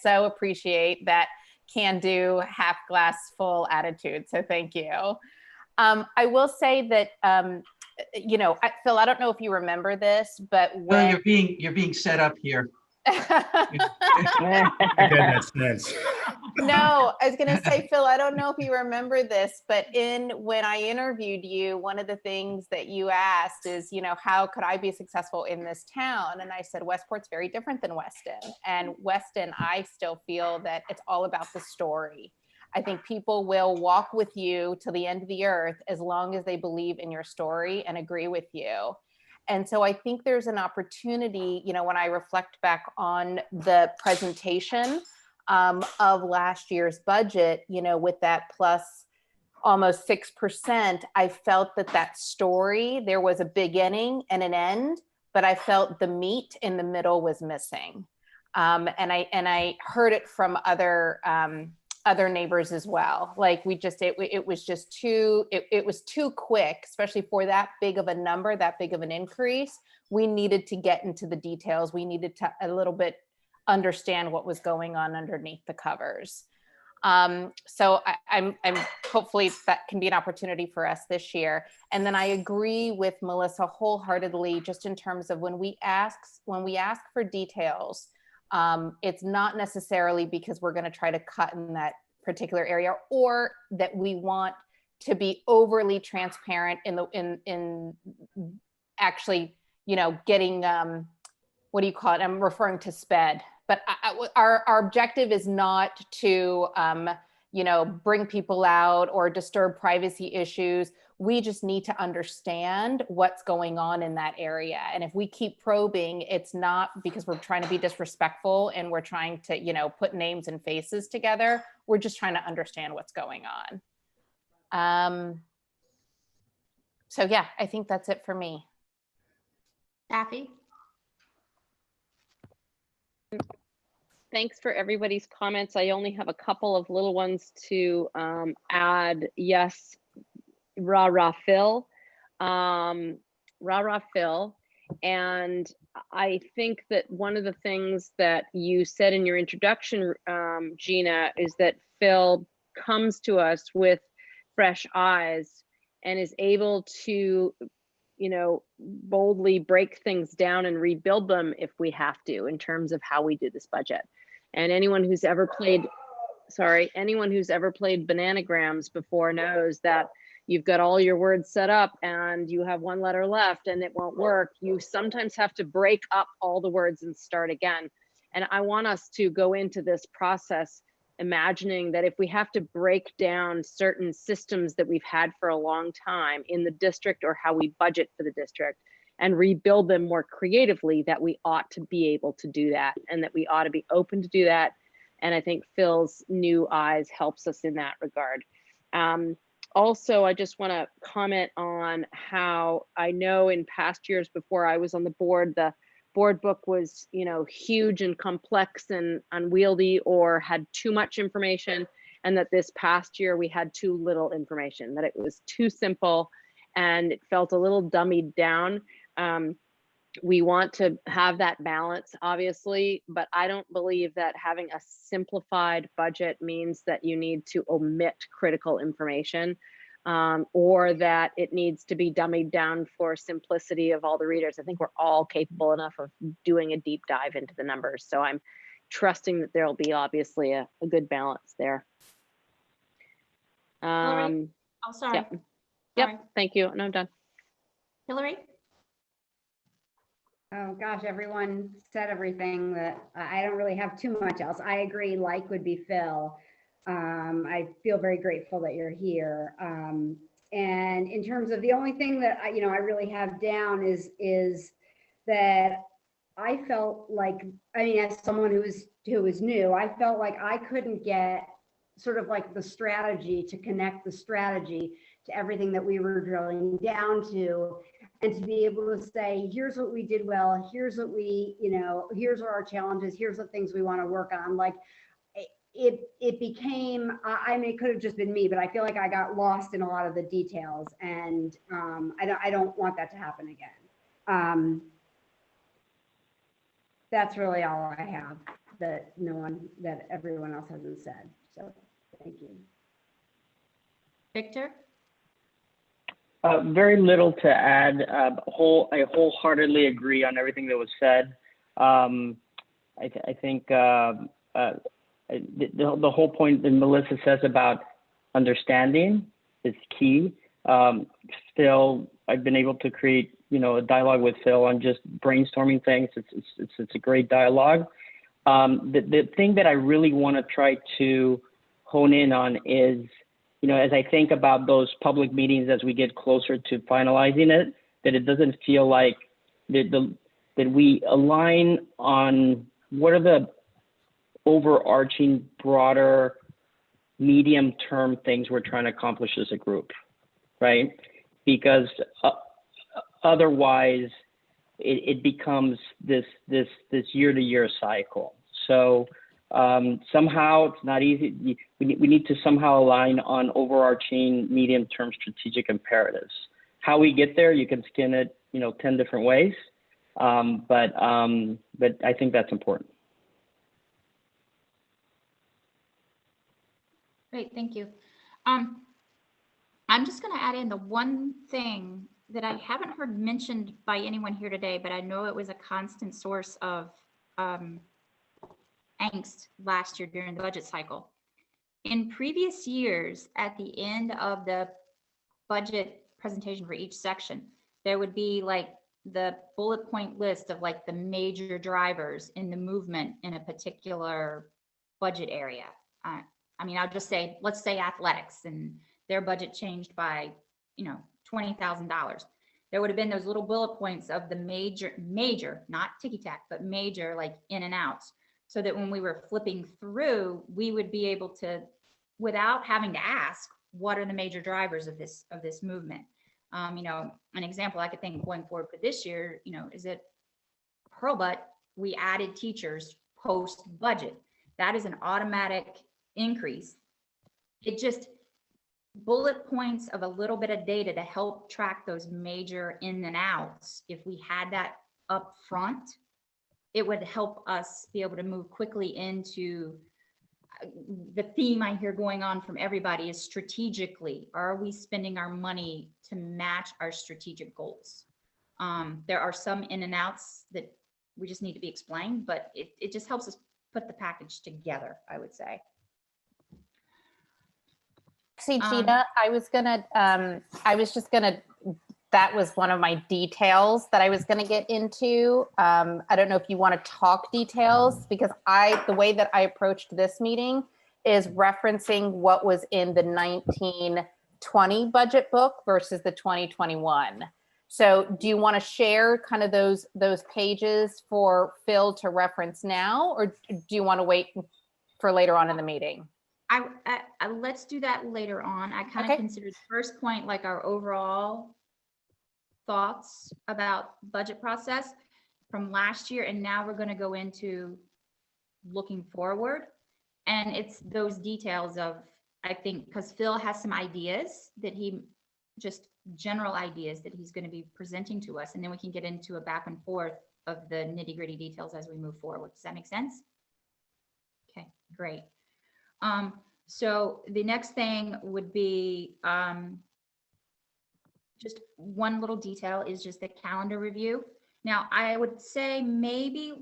so appreciate that can-do, half-glass full attitude. So thank you. I will say that, you know, Phil, I don't know if you remember this, but when well, you're being set up here. Goodness, sense. No, I was going to say, Phil, I don't know if you remember this, but when I interviewed you, one of the things that you asked is, you know, how could I be successful in this town? And I said, Westport's very different than Weston. And Weston, I still feel that it's all about the story. I think people will walk with you to the end of the earth as long as they believe in your story and agree with you. And so I think there's an opportunity, you know, when I reflect back on the presentation of last year's budget, you know, with that plus almost 6%, I felt that story, there was a beginning and an end, but I felt the meat in the middle was missing. And I heard it from other neighbors as well. Like it was just too quick, especially for that big of a number, that big of an increase. We needed to get into the details. We needed to a little bit understand what was going on underneath the covers. So I'm hopefully that can be an opportunity for us this year. And then I agree with Melissa wholeheartedly, just in terms of when we ask for details, it's not necessarily because we're going to try to cut in that particular area, or that we want to be overly transparent in actually, you know, getting, what do you call it? I'm referring to SPED, but our objective is not to, you know, bring people out or disturb privacy issues. We just need to understand what's going on in that area. And if we keep probing, it's not because we're trying to be disrespectful and we're trying to, you know, put names and faces together. We're just trying to understand what's going on. So yeah, I think that's it for me. Daffy? Thanks for everybody's comments. I only have a couple of little ones to add. Yes, rah Phil. Rah Phil. And I think that one of the things that you said in your introduction, Gina, is that Phil comes to us with fresh eyes and is able to, you know, boldly break things down and rebuild them if we have to, in terms of how we do this budget. And anyone who's ever played bananagrams before knows that you've got all your words set up and you have one letter left and it won't work. You sometimes have to break up all the words and start again. And I want us to go into this process imagining that if we have to break down certain systems that we've had for a long time in the district, or how we budget for the district, and rebuild them more creatively, that we ought to be able to do that, and that we ought to be open to do that. And I think Phil's new eyes helps us in that regard. Also, I just want to comment on how I know in past years before I was on the board, the board book was, you know, huge and complex and unwieldy, or had too much information, and that this past year we had too little information, that it was too simple and it felt a little dummied down. We want to have that balance, obviously, but I don't believe that having a simplified budget means that you need to omit critical information, or that it needs to be dummied down for simplicity of all the readers. I think we're all capable enough of doing a deep dive into the numbers. So I'm trusting that there'll be obviously a good balance there. Hillary? Oh, sorry. Yep. Yep. Thank you. No, I'm done. Hillary? Oh gosh, everyone said everything that I don't really have too much else. I agree, like would be Phil. I feel very grateful that you're here. And in terms of the only thing that I really have down is that I felt like, I mean, as someone who was new, I felt like I couldn't get sort of like the strategy to connect the strategy to everything that we were drilling down to, and to be able to say, here's what we did well, here's what we, here's our challenges, here's the things we want to work on. Like it became, I mean, it could have just been me, but I feel like I got lost in a lot of the details, and I don't want that to happen again. That's really all I have. that that everyone else hasn't said. So thank you. Victor? Very little to add. I wholeheartedly agree on everything that was said. I think the whole point that Melissa says about understanding is key. Phil, I've been able to create, a dialogue with Phil on just brainstorming things. It's a great dialogue. The thing that I really want to try to hone in on is, as I think about those public meetings as we get closer to finalizing it, that it doesn't feel like that we align on what are the overarching, broader, medium-term things we're trying to accomplish as a group, right? Because otherwise, it becomes this year-to-year cycle. So somehow it's not easy. We need to somehow align on overarching medium-term strategic imperatives. How we get there, you can skin it, 10 different ways. But I think that's important. Great, thank you. I'm just going to add in the one thing that I haven't heard mentioned by anyone here today, but I know it was a constant source of angst last year during the budget cycle. In previous years, at the end of the budget presentation for each section, there would be like the bullet point list of like the major drivers in the movement in a particular budget area. I'll just say, let's say athletics, and their budget changed by, $20,000. There would have been those little bullet points of the major, not ticky-tack, but major, like in and outs, so that when we were flipping through, we would be able to, without having to ask, what are the major drivers of this movement? An example I could think going forward for this year, is it Hurlbut, we added teachers post budget. That is an automatic increase. It just bullet points of a little bit of data to help track those major in and outs. If we had that up front, it would help us be able to move quickly into the theme I hear going on from everybody is strategically. Are we spending our money to match our strategic goals? There are some in and outs that we just need to be explained, but it just helps us put the package together, I would say. See, Gina, that was one of my details that I was going to get into. I don't know if you want to talk details, because the way that I approached this meeting is referencing what was in the 1920 budget book versus the 2021. So do you want to share kind of those pages for Phil to reference now, or do you want to wait for later on in the meeting? Let's do that later on. I kind of consider the first point like our overall thoughts about budget process from last year, and now we're going to go into looking forward, and it's those details of, I think, because Phil has some ideas that general ideas that he's going to be presenting to us, and then we can get into a back and forth of the nitty-gritty details as we move forward. Does that make sense? Okay, great. So the next thing would be just one little detail is just the calendar review. Now, I would say maybe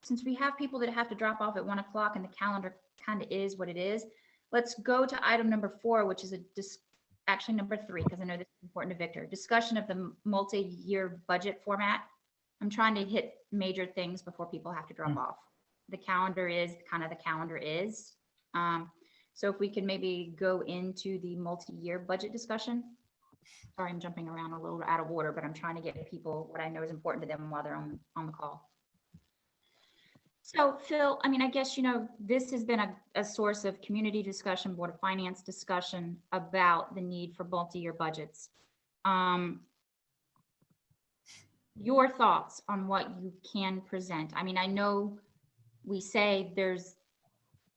since we have people that have to drop off at 1 o'clock and the calendar kind of is what it is, let's go to item number 4, which is actually number 3, because I know this is important to Victor. Discussion of the multi-year budget format. I'm trying to hit major things before people have to drop off. The calendar is kind of the calendar is. So if we can maybe go into the multi-year budget discussion. Sorry, I'm jumping around a little out of order, but I'm trying to get people what I know is important to them while they're on the call. So Phil, I guess, this has been a source of community discussion, Board of Finance discussion about the need for multi-year budgets. Your thoughts on what you can present. I know we say there's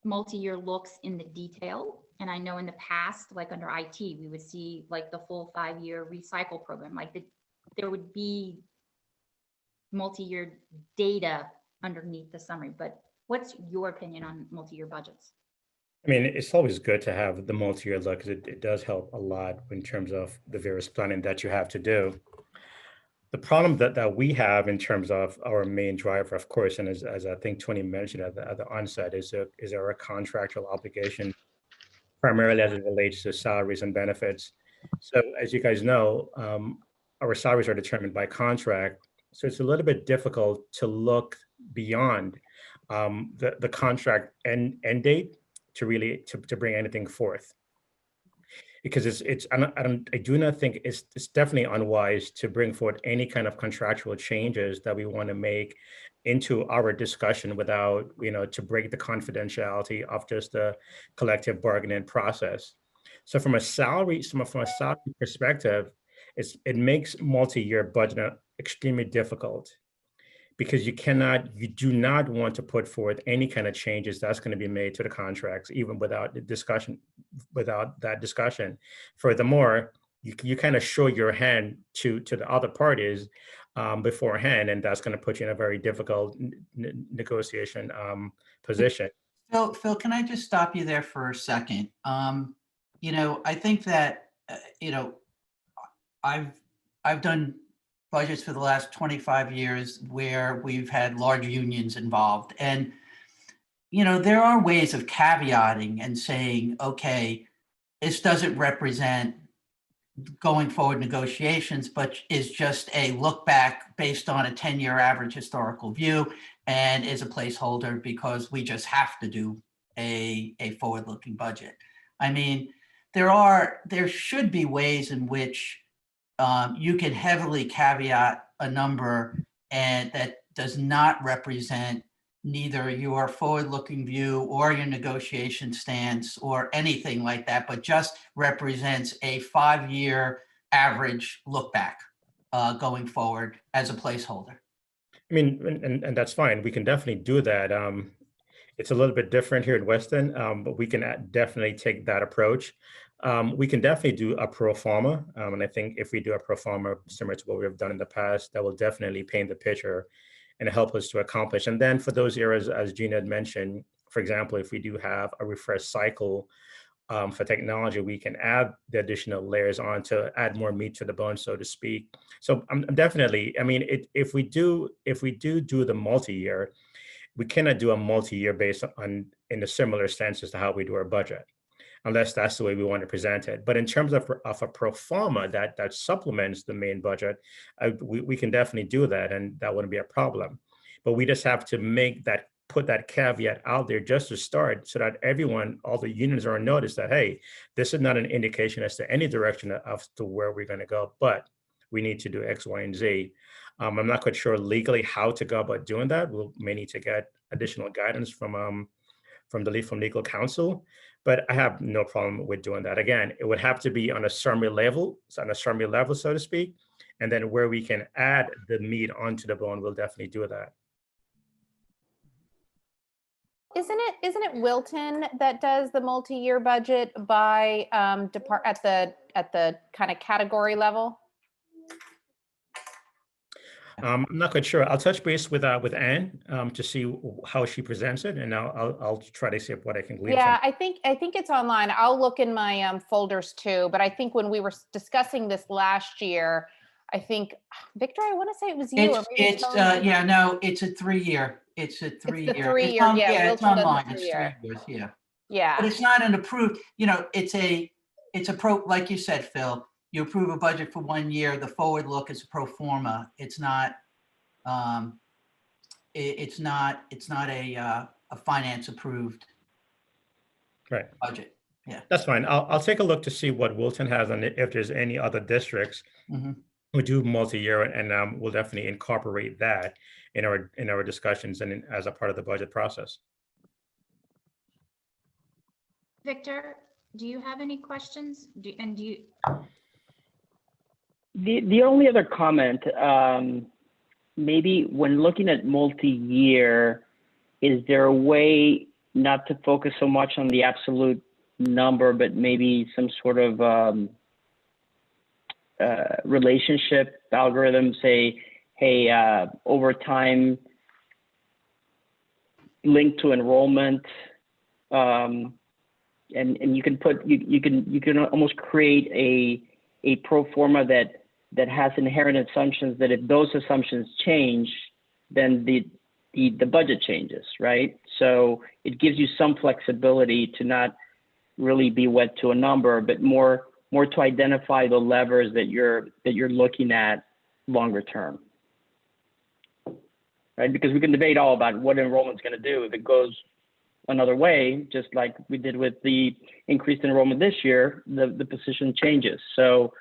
multi-year looks in the detail. And I know in the past, like under IT, we would see like the full 5-year recycle program, like there would be multi-year data underneath the summary, but What's your opinion on multi-year budgets? I mean, it's always good to have the multi-year look because it does help a lot in terms of the various planning that you have to do. The problem that we have in terms of our main driver, of course, and as I think Tony mentioned at the onset, is our contractual obligation, primarily as it relates to salaries and benefits. So as you guys know, our salaries are determined by contract. So it's a little bit difficult to look beyond the contract end date to really to bring anything forth. Because I do not think it's definitely unwise to bring forward any kind of contractual changes that we want to make into our discussion without, to break the confidentiality of just the collective bargaining process. So from a salary perspective, it makes multi-year budget extremely difficult because you do not want to put forth any kind of changes that's going to be made to the contracts, even without that discussion. Furthermore, you kind of show your hand to the other parties beforehand, and that's going to put you in a very difficult negotiation position. Phil, can I just stop you there for a second? I think that, I've done budgets for the last 25 years where we've had large unions involved. And, there are ways of caveating and saying, okay, this doesn't represent going forward negotiations, but is just a look back based on a 10-year average historical view and is a placeholder because we just have to do a forward-looking budget. I mean, there should be ways in which you can heavily caveat a number and that does not represent neither your forward-looking view or your negotiation stance or anything like that, but just represents a 5-year average look back going forward as a placeholder. I mean, and that's fine. We can definitely do that. It's a little bit different here in Weston, but we can definitely take that approach. We can definitely do a pro forma. And I think if we do a pro forma similar to what we've done in the past, that will definitely paint the picture and help us to accomplish. And then for those areas, as Gina had mentioned, for example, if we do have a refresh cycle for technology, we can add the additional layers on to add more meat to the bone, so to speak. So I'm definitely, I mean, if we do the multi-year, we cannot do a multi-year based on in a similar sense as to how we do our budget, unless that's the way we want to present it. But in terms of a pro forma that supplements the main budget, we can definitely do that, and that wouldn't be a problem. But we just have to put that caveat out there just to start, so that all the unions are on notice that, hey, this is not an indication as to any direction as to where we're going to go, but we need to do X, Y, and Z. I'm not quite sure legally how to go about doing that. We may need to get additional guidance from legal counsel, but I have no problem with doing that. Again, it would have to be on a summary level, so to speak, and then where we can add the meat onto the bone, we'll definitely do that. Isn't it Wilton that does the multi-year budget by at the kind of category level? I'm not quite sure. I'll touch base with Anne to see how she presents it, and I'll try to see what I can glean. Yeah, I think it's online. I'll look in my folders too. But I think when we were discussing this last year, I think Victor, I want to say it was you. It's a 3-year. It's a 3-year. It's the 3-year. Yeah, it's online. It's 3 years. Yeah. Yeah. But it's not an approved. It's a like you said, Phil. You approve a budget for 1 year. The forward look is a pro forma. It's not. It's not a finance approved budget. Yeah, That's fine. I'll take a look to see what Wilton has and if there's any other districts who do multi-year, and we'll definitely incorporate that in our discussions and as a part of the budget process. Victor, do you have any questions? The only other comment, maybe when looking at multi-year, is there a way not to focus so much on the absolute number, but maybe some sort of relationship algorithm, say, hey, over time, linked to enrollment. And you can put, you can almost create a pro forma that has inherent assumptions that if those assumptions change, then the budget changes, right? So it gives you some flexibility to not really be wed to a number, but more to identify the levers that you're looking at longer term, right? Because we can debate all about what enrollment's going to do. If it goes another way, just like we did with the increased enrollment this year, the position changes. So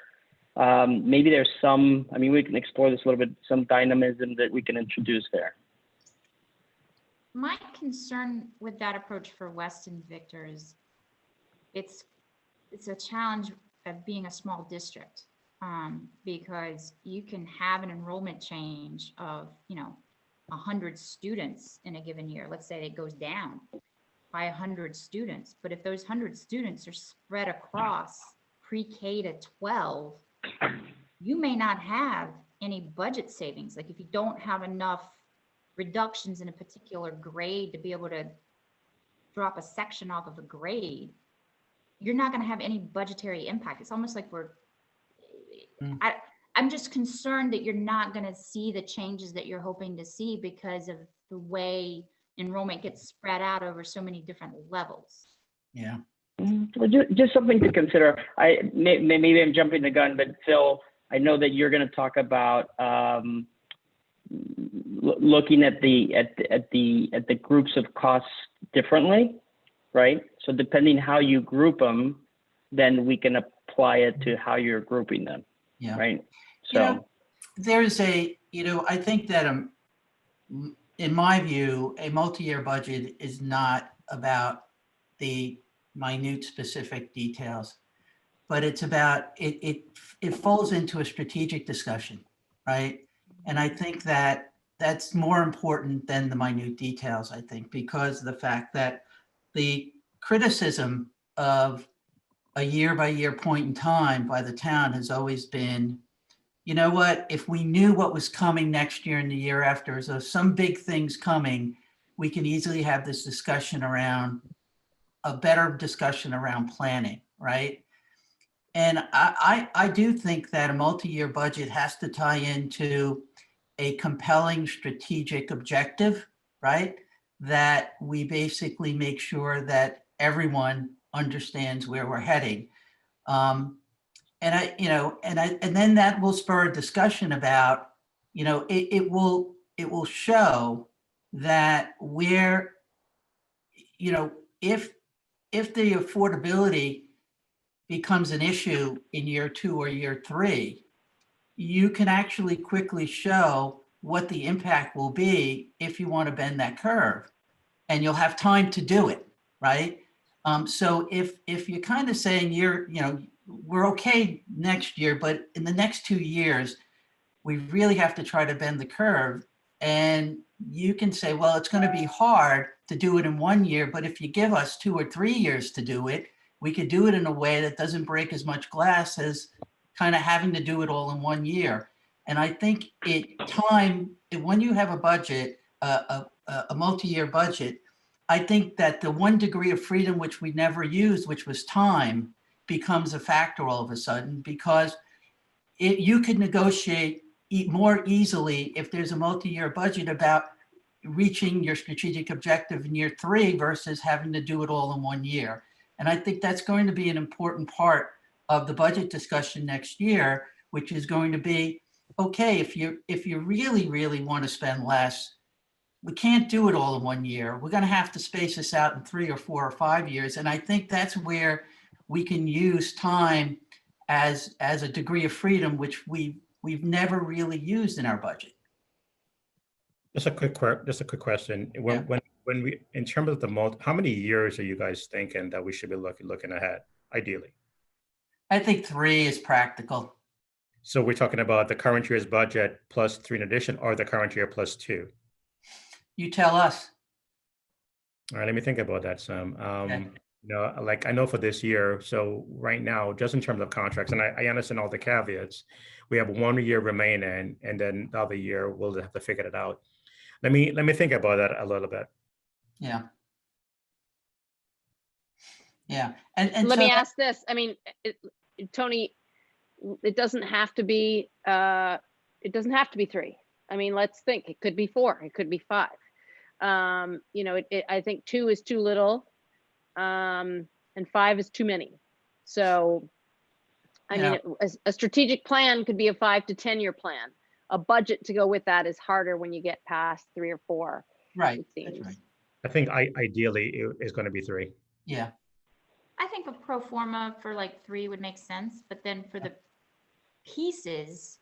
maybe there's some, I mean, we can explore this a little bit, some dynamism that we can introduce there. My concern with that approach for Weston, Victor, is it's a challenge of being a small district, because you can have an enrollment change of, 100 students in a given year. Let's say it goes down by 100 students, but if those 100 students are spread across pre-K to 12, you may not have any budget savings. Like if you don't have enough reductions in a particular grade to be able to drop a section off of a grade, you're not going to have any budgetary impact. It's almost like I'm just concerned that you're not going to see the changes that you're hoping to see because of the way enrollment gets spread out over so many different levels. Yeah. Well, just something to consider. Maybe I'm jumping the gun, but Phil, I know that you're going to talk about looking at the groups of costs differently, right? So depending how you group them, then we can apply it to how you're grouping them. Yeah. Right. So there's I think that in my view, a multi-year budget is not about the minute specific details, but it's about it falls into a strategic discussion, right? And I think that that's more important than the minute details, I think, because of the fact that the criticism of a year by year point in time by the town has always been, you know what, if we knew what was coming next year and the year after, so some big things coming, we can easily have this discussion around a better discussion around planning, right? And I do think that a multi-year budget has to tie into a compelling strategic objective, right? That we basically make sure that everyone understands where we're heading. And then that will spur a discussion about, it will show that where, if the affordability becomes an issue in year 2 or year 3, you can actually quickly show what the impact will be if you want to bend that curve, and you'll have time to do it, right? So if you're kind of saying we're okay next year, but in the next 2 years, we really have to try to bend the curve. And you can say, well, it's going to be hard to do it in 1 year, but if you give us 2 or 3 years to do it, we could do it in a way that doesn't break as much glass as kind of having to do it all in 1 year. And I think when you have a budget, a multi-year budget, I think that the one degree of freedom which we never used, which was time, becomes a factor all of a sudden, because you can negotiate more easily if there's a multi-year budget about reaching your strategic objective in year 3 versus having to do it all in 1 year. And I think that's going to be an important part of the budget discussion next year, which is going to be, okay, if you really, really want to spend less, we can't do it all in 1 year. We're going to have to space this out in 3 or 4 or 5 years. And I think that's where we can use time as a degree of freedom, which we've never really used in our budget. Just a quick question. When we, in terms of how many years are you guys thinking that we should be looking ahead, ideally? I think 3 is practical. So we're talking about the current year's budget plus 3 in addition, or the current year plus 2? You tell us. All right, let me think about that some. Okay. Like I know for this year, so right now, just in terms of contracts, and I understand all the caveats, we have 1 year remaining, and then the other year we'll have to figure it out. Let me think about that a little bit. Yeah. Yeah. And Let so me ask this. I mean, Tony, it doesn't have to be, it doesn't have to be 3. I mean, let's think, it could be 4, it could be 5. You know, I think 2 is too little, and 5 is too many. So, I mean, a strategic plan could be a 5 to 10 year plan. A budget to go with that is harder when you get past 3 or 4. right. It That's seems. right. I think ideally it is going to be 3. Yeah. I think a pro forma for like 3 would make sense, but then for the pieces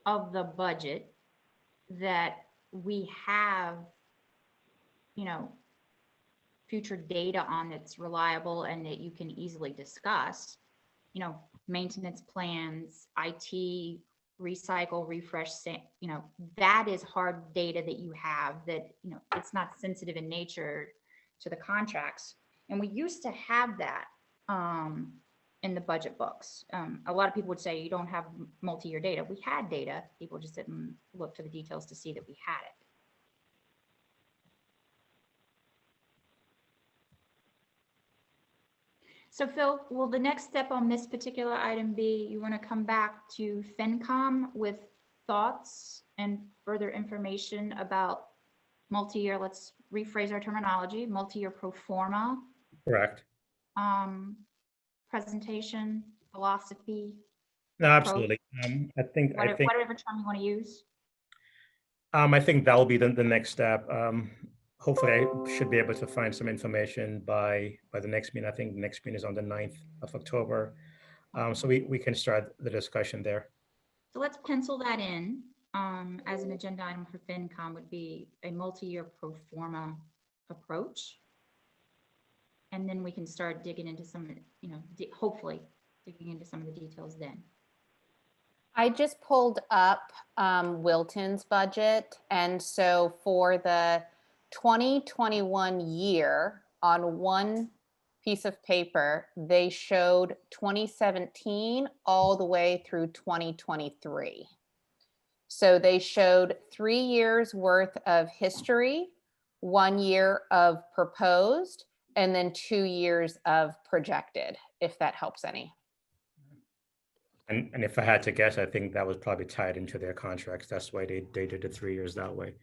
of the budget that we have, you know, future data on that's reliable and that you can easily discuss, you know, maintenance plans, IT, recycle, refresh, you know, that is hard data that you have that, you know, it's not sensitive in nature to the contracts. And we used to have that in the budget books. A lot of people would say you don't have multi-year data. We had data. People just didn't look to the details to see that we had it. So Phil, will the next step on this particular item be you want to come back to FinCom with thoughts and further information about multi-year, let's rephrase our terminology, multi-year pro forma, Correct. presentation, philosophy, No, approach, absolutely. I think whatever term you want to use? I think that will be the next step. Hopefully I should be able to find some information by the next meeting. I think the next meeting is on the 9th of October. So we can start the discussion there. So let's pencil that in as an agenda item for FinCom would be a multi-year pro forma approach. And then we can start digging into some, you know, hopefully digging into some of the details then. I just pulled up Wilton's budget. And so for the 2021 year, on one piece of paper, they showed 2017 all the way through 2023. So they showed 3 years worth of history, 1 year of proposed, and then 2 years of projected, if that helps any. And if I had to guess, I think that was probably tied into their contracts. That's why they did the 3 years that way.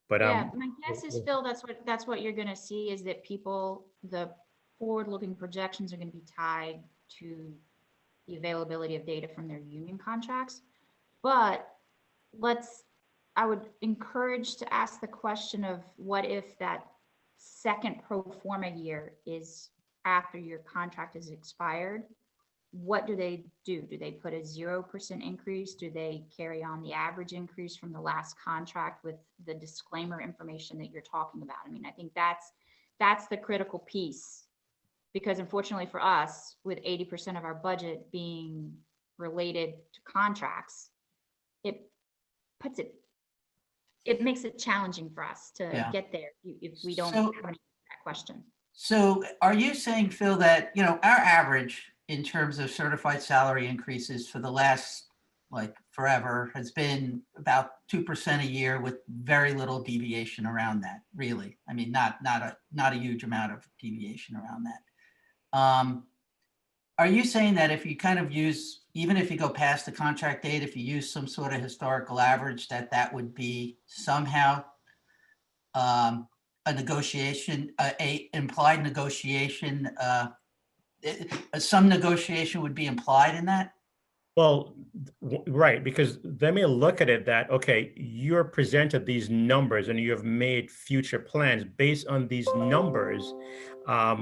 But yeah, my guess is, Phil, that's what you're going to see is that the forward-looking projections are going to be tied to the availability of data from their union contracts. But I would encourage to ask the question of what if that second pro forma year is after your contract is expired? What do they do? Do they put a 0% increase? Do they carry on the average increase from the last contract with the disclaimer information that you're talking about? I mean, I think that's the critical piece, because unfortunately for us, with 80% of our budget being related to contracts, it makes it challenging for us to get there if we don't have an answer to that question. So are you saying, Phil, that, you know, our average in terms of certified salary increases for the last, like, forever has been about 2% a year with very little deviation around that, really? I mean, not a huge amount of deviation around that. Are you saying that if you kind of use, even if you go past the contract date, if you use some sort of historical average, that would be somehow a negotiation, a implied negotiation, some negotiation would be implied in that? well, right, because they may look at it that, okay, you're presented these numbers and you have made future plans based on these numbers.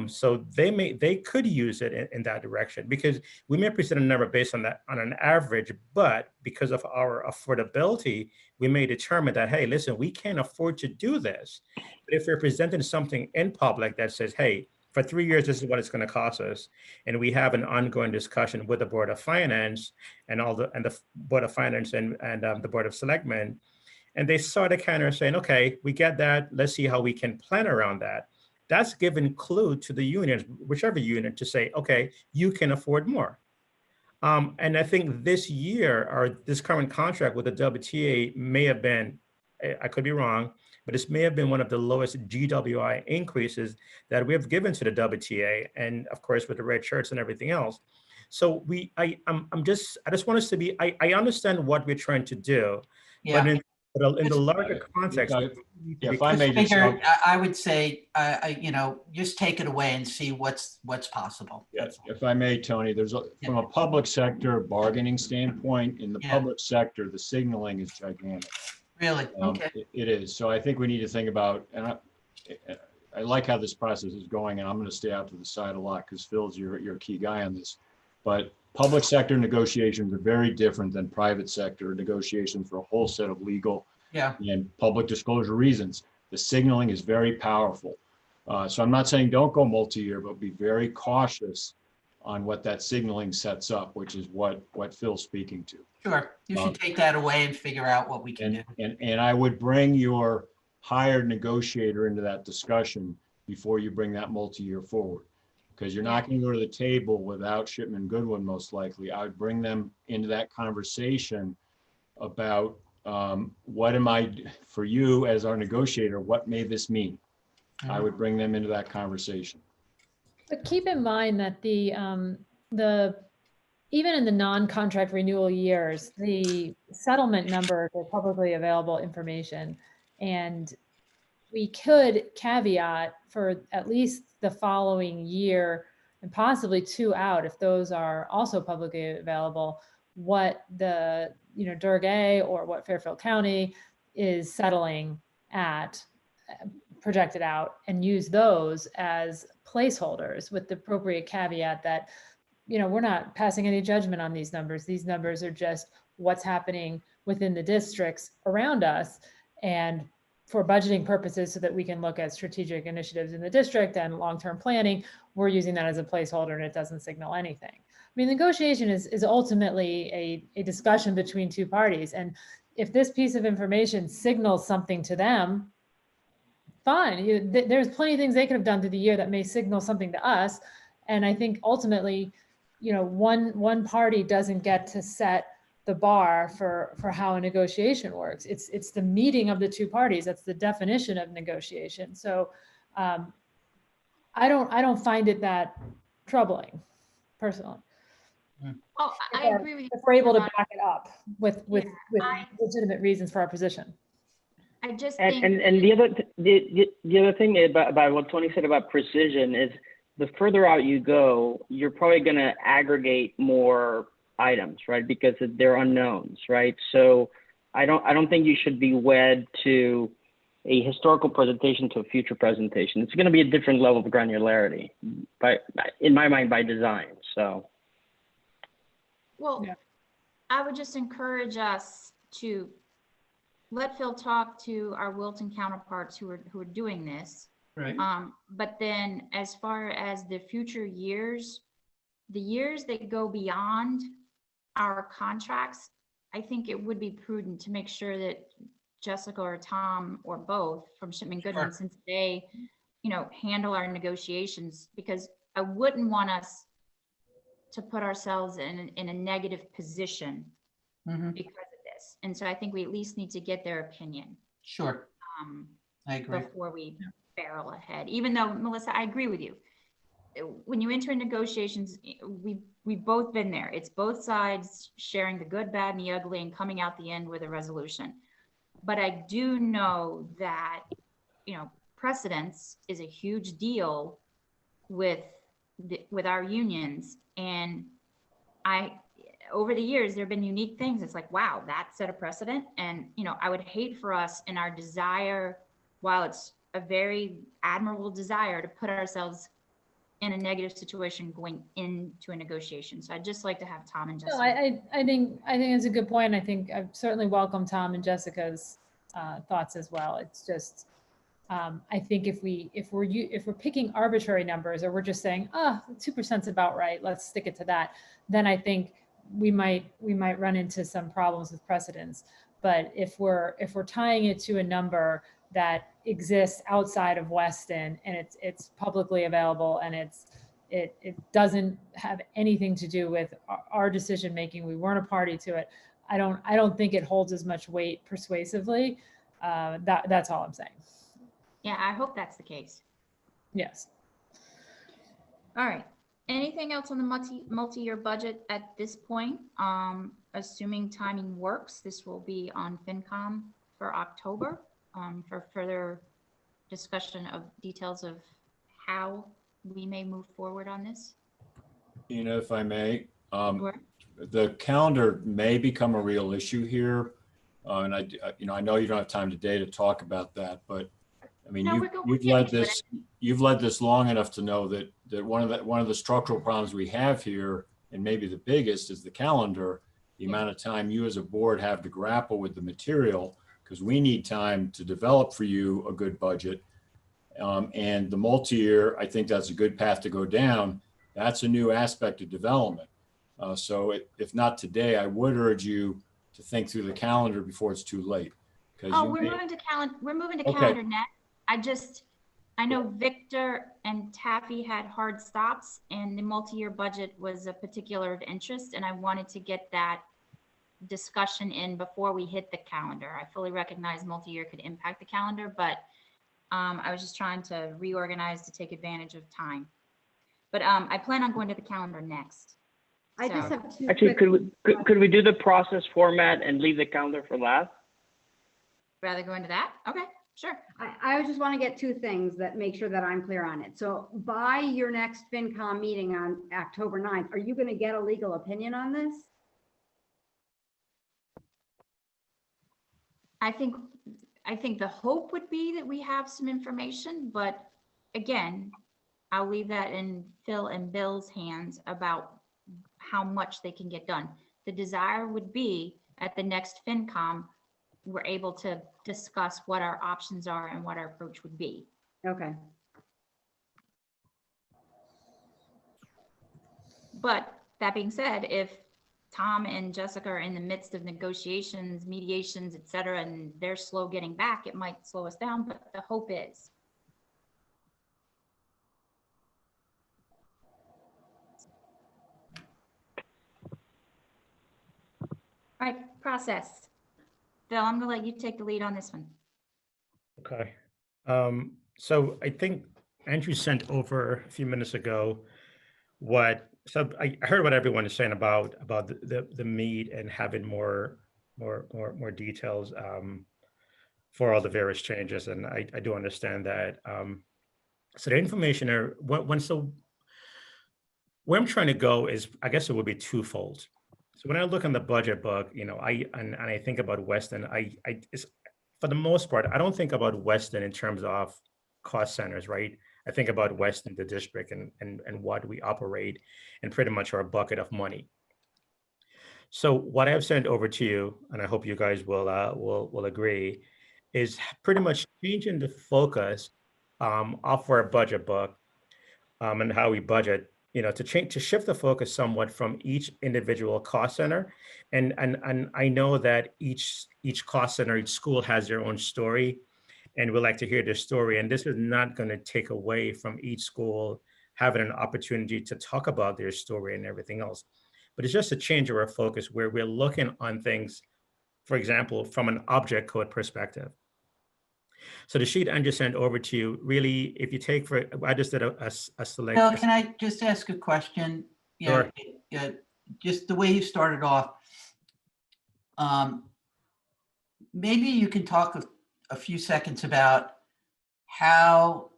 So they could use it in that direction, because we may present a number based on that on an average, but because of our affordability, we may determine that, hey, listen, we can't afford to do this. But if we're presenting something in public that says, hey, for 3 years, this is what it's going to cost us, and we have an ongoing discussion with the Board of Finance and the Board of Finance and the Board of Selectmen, and they sort of kind of saying, okay, we get that. Let's see how we can plan around that. That's giving clue to the unions, whichever union, to say, okay, you can afford more. And I think this year, or this current contract with the WTA may have been, I could be wrong, but this may have been one of the lowest GWI increases that we have given to the WTA, and of course with the red shirts and everything else. So I just want us to be, I understand what we're trying to do, but Yeah. in the larger context, if I may just Figure, I would say, just take it away and see what's possible. Yes, if I may, Tony, from a public sector bargaining standpoint, in the Yeah. public sector, the signaling is gigantic. Really? Okay. It is. So I think we need to think about, and I like how this process is going, and I'm going to stay out to the side a lot because Phil's your key guy on this. But public sector negotiations are very different than private sector negotiations for a whole set of legal and public disclosure reasons. The signaling is very powerful. So I'm not saying don't go multi-year, but be very cautious on what that signaling sets up, which is what Phil's speaking to. Sure. You should take that away and figure out what we can do. And I would bring your hired negotiator into that discussion before you bring that multi-year forward. Because you're not going to go to the table without Shipman Goodwin, most likely. I would bring them into that conversation about what am I, for you as our negotiator, what may this mean? I would bring them into that conversation. But keep in mind that even in the non-contract renewal years, the settlement numbers are publicly available information. And we could caveat for at least the following year and possibly 2 out, if those are also publicly available, what the, Durg A or what Fairfield County is settling at projected out, and use those as placeholders with the appropriate caveat that, we're not passing any judgment on these numbers. These numbers are just what's happening within the districts around us, and for budgeting purposes so that we can look at strategic initiatives in the district and long-term planning, we're using that as a placeholder and it doesn't signal anything. I mean, negotiation is ultimately a discussion between two parties. And if this piece of information signals something to them, fine. There's plenty of things they could have done through the year that may signal something to us. And I think ultimately, one party doesn't get to set the bar for how a negotiation works. It's the meeting of the two parties. That's the definition of negotiation. So I don't find it that troubling, personally. Oh, I agree with you. If we're able to back it up with legitimate reasons for our position. I just think, and the other thing about what Tony said about precision is the further out you go, you're probably going to aggregate more items, right? Because they're unknowns, right? So I don't think you should be wed to a historical presentation to a future presentation. It's going to be a different level of granularity, in my mind, by design. So, well, yeah. I would just encourage us to let Phil talk to our Wilton counterparts who are doing this. Right. But then, as far as the future years, the years that go beyond our contracts, I think it would be prudent to make sure that Jessica or Tom or both from Shipman Goodwin, since they, handle our negotiations, because I wouldn't want us to put ourselves in a negative position because of this. And so I think we at least need to get their opinion. Sure. I agree. Before we barrel ahead, even though, Melissa, I agree with you. When you enter negotiations, we've both been there. It's both sides sharing the good, bad, and the ugly and coming out the end with a resolution. But I do know that, precedence is a huge deal with our unions. And over the years, there have been unique things. It's like, wow, that set a precedent. And, I would hate for us in our desire, while it's a very admirable desire, to put ourselves in a negative situation going into a negotiation. So I'd just like to have Tom and Jessica. No, I think it's a good point. I think I certainly welcome Tom and Jessica's thoughts as well. It's just, I think if we're picking arbitrary numbers, or we're just saying, 2% is about right, let's stick it to that, then I think we might run into some problems with precedents. But if we're tying it to a number that exists outside of Weston, and it's publicly available, and it doesn't have anything to do with our decision making, we weren't a party to it, I don't think it holds as much weight persuasively That's all I'm saying. Yeah, I hope that's the case. Yes. All right. Anything else on the multi-year budget at this point? Assuming timing works, this will be on FinCom for October for further discussion of details of how we may move forward on this. If I may, Sure. the calendar may become a real issue here. And I know you don't have time today to talk about that, but I mean, No, we're you've getting led to it. this, you've led this long enough to know that one of the structural problems we have here, and maybe the biggest, is the calendar, the amount of time you as a board have to grapple with the material, because we need time to develop for you a good budget. And the multi-year, I think that's a good path to go down. That's a new aspect of development. So if not today, I would urge you to think through the calendar before it's too late. Oh, we're moving to calendar next. I know Victor and Taffy had hard stops, and the multi-year budget was a particular of interest, and I wanted to get that discussion in before we hit the calendar. I fully recognize multi-year could impact the calendar, but I was just trying to reorganize to take advantage of time. But I plan on going to the calendar next. I just So- have two. Actually, quick- could we do the process format and leave the calendar for last? Rather go into that? Okay, sure. I just want to get two things that make sure that I'm clear on it. So by your next FinCom meeting on October 9th, are you going to get a legal opinion on this? I think the hope would be that we have some information, but again, I'll leave that in Phil and Bill's hands about how much they can get done. The desire would be at the next FinCom, we're able to discuss what our options are and what our approach would be. Okay. But that being said, if Tom and Jessica are in the midst of negotiations, mediations, et cetera, and they're slow getting back, it might slow us down, but the hope is. All right, process. Phil, I'm gonna let you take the lead on this one. Okay. So I think Andrew sent over a few minutes ago so I heard what everyone is saying about the meat and having more details for all the various changes, and I do understand that. So the information where I'm trying to go is, I guess it would be twofold. So when I look in the budget book, I think about Weston, it's, for the most part, I don't think about Weston in terms of cost centers, right? I think about Weston, the district, and what we operate, and pretty much our bucket of money. So what I've sent over to you, and I hope you guys will agree, is pretty much changing the focus of our budget book and how we budget. To shift the focus somewhat from each individual cost center, and I know that each cost center, each school has their own story, and we like to hear their story. And this is not going to take away from each school having an opportunity to talk about their story and everything else. But it's just a change of our focus where we're looking on things, for example, from an object code perspective. So the sheet I just sent over to you, really, if you take I just did a select. Bill, can I just ask a question? Sure. Just the way you started off. Maybe you can talk a few seconds about how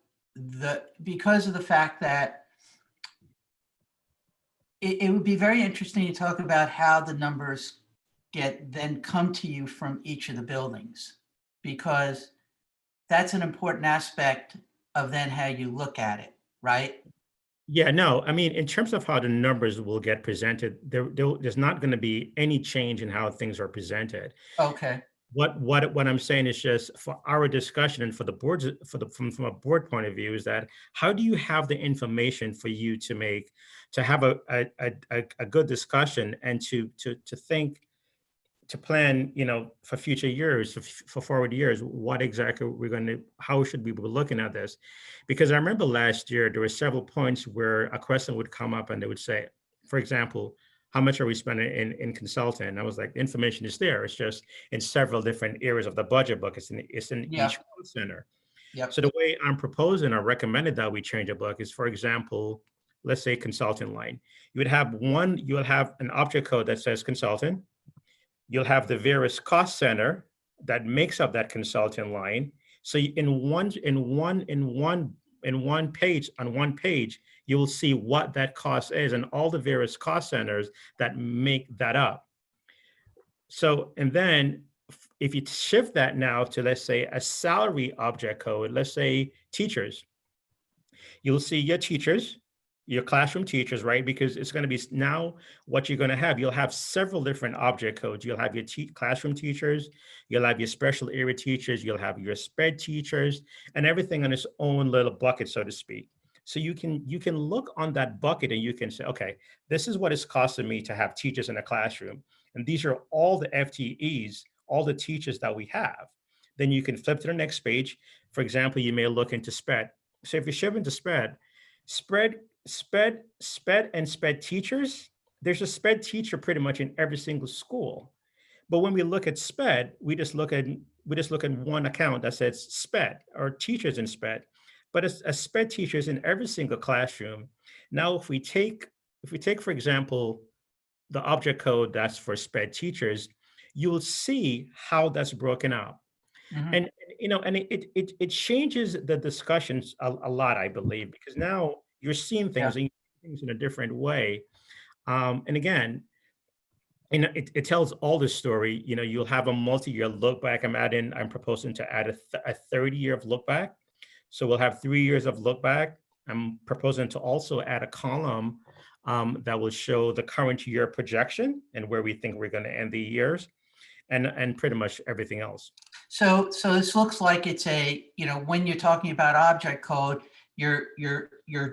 because of the fact that it would be very interesting to talk about how the numbers then come to you from each of the buildings, because that's an important aspect of then how you look at it, right? Yeah, no, I mean, in terms of how the numbers will get presented, there's not going to be any change in how things are presented. Okay. What I'm saying is just for our discussion and for the boards, from a board point of view, is that how do you have the information for you to have a good discussion and to think, to plan, for future years, for forward years, what exactly how should we be looking at this? Because I remember last year, there were several points where a question would come up and they would say, for example, how much are we spending in consulting? And I was like, the information is there. It's just in several different areas of the budget book. It's in Yeah. each cost center. Yep. So the way I'm proposing or recommended that we change a book is, for example, let's say consulting line. You'll have an object code that says consultant. You'll have the various cost center that makes up that consulting line. So in one page, on one page, you will see what that cost is and all the various cost centers that make that up. So, and then if you shift that now to, let's say, a salary object code, let's say teachers, you'll see your teachers, your classroom teachers, right? Because it's going to be now what you're going to have. You'll have several different object codes. You'll have your classroom teachers, you'll have your special area teachers, you'll have your SPED teachers, and everything on its own little bucket, so to speak. So you can look on that bucket and you can say, okay, this is what it's costing me to have teachers in a classroom. And these are all the FTEs, all the teachers that we have. Then you can flip to the next page. For example, you may look into SPED. So if you shift into SPED and SPED teachers, there's a SPED teacher pretty much in every single school. But when we look at SPED, we just look at one account that says SPED or teachers in SPED. But it's a SPED teachers in every single classroom. Now, if we take, for example, the object code that's for SPED teachers, you will see how that's broken out. Mhm. And it changes the discussions a lot, I believe, because now you're seeing things, and things in a different way. And again, it tells all the story. You'll have a multi-year look back. I'm proposing to add a 30-year of look back. So we'll have 3 years of look back. I'm proposing to also add a column that will show the current year projection and where we think we're going to end the years, and pretty much everything else. So this looks like it's when you're talking about object code, you're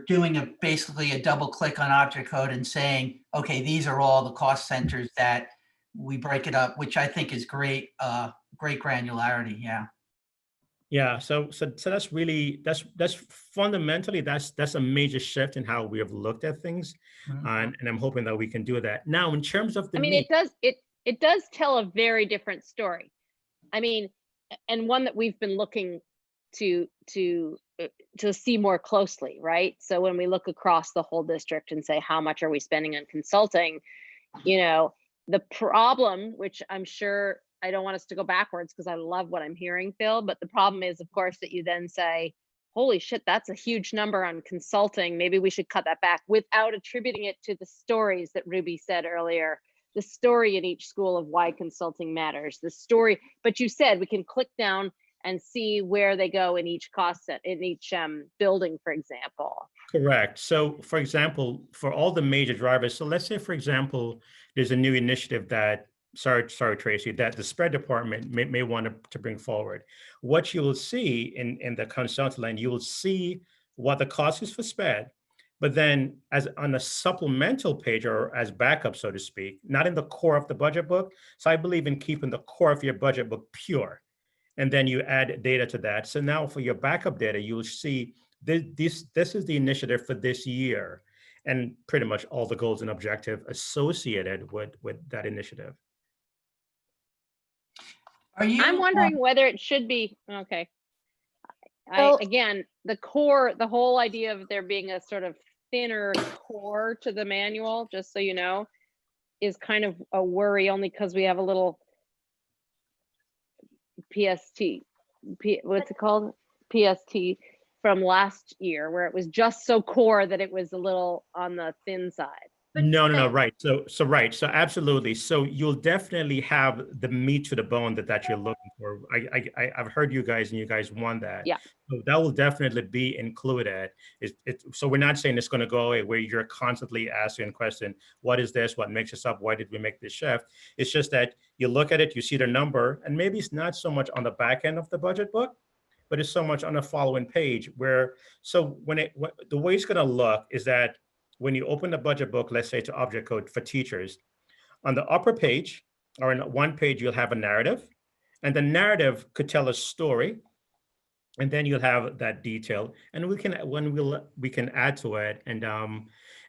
doing basically a double click on object code and saying, okay, these are all the cost centers that we break it up, which I think is great granularity. Yeah. Yeah. So that's really, that's fundamentally, that's a major shift in how we have looked at things. Mhm. And I'm hoping that we can do that. Now, in terms of the I mean, it does tell a very different story. I mean, and one that we've been looking to see more closely, right? So when we look across the whole district and say, how much are we spending on consulting? The problem, which I'm sure, I don't want us to go backwards because I love what I'm hearing, Phil, but the problem is, of course, that you then say, holy shit, that's a huge number on consulting. Maybe we should cut that back, without attributing it to the stories that Ruby said earlier. The story in each school of why consulting matters, the story. But you said we can click down and see where they go in each cost set, in each building, for example. Correct. So for example, for all the major drivers, so let's say, for example, there's a new initiative that, sorry, Tracy, that the SPED department may want to bring forward. What you will see in the consulting line, you will see what the cost is for SPED, but then as on a supplemental page, or as backup, so to speak, not in the core of the budget book. So I believe in keeping the core of your budget book pure, and then you add data to that. So now for your backup data, you will see this is the initiative for this year, and pretty much all the goals and objective associated with that initiative. I'm wondering whether it should be, okay. Well- Again, the whole idea of there being a sort of thinner core to the manual, just so you know, is kind of a worry, only because we have a little what's it called? PST from last year, where it was just so core that it was a little on the thin side. No, right. So absolutely. So you'll definitely have the meat to the bone that you're looking for. I've heard you guys, and you guys want that. Yeah. So that will definitely be included. So we're not saying it's going to go away where you're constantly asking a question, what is this? What makes this up? Why did we make this shift? It's just that you look at it, you see the number, and maybe it's not so much on the back end of the budget book, but it's so much on the following page where, so the way it's going to look is that when you open the budget book, let's say to object code for teachers, on the upper page or in one page, you'll have a narrative, and the narrative could tell a story. And then you'll have that detail, and we can add to it, and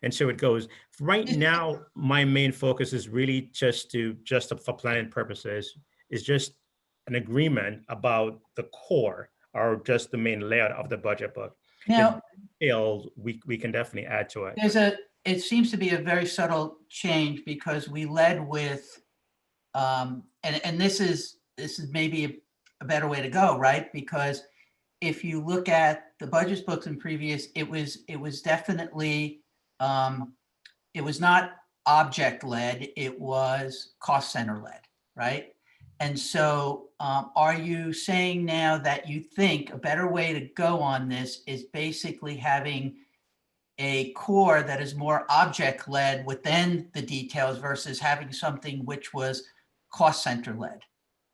so it goes. Right now, my main focus is really just for planning purposes, is just an agreement about the core or just the main layout of the budget book. Now, The details we can definitely add to it. it seems to be a very subtle change because we led with, and this is maybe a better way to go, right? Because if you look at the budget books in previous, it was definitely, it was not object led, it was cost center led, right? And so are you saying now that you think a better way to go on this is basically having a core that is more object led within the details versus having something which was cost center led?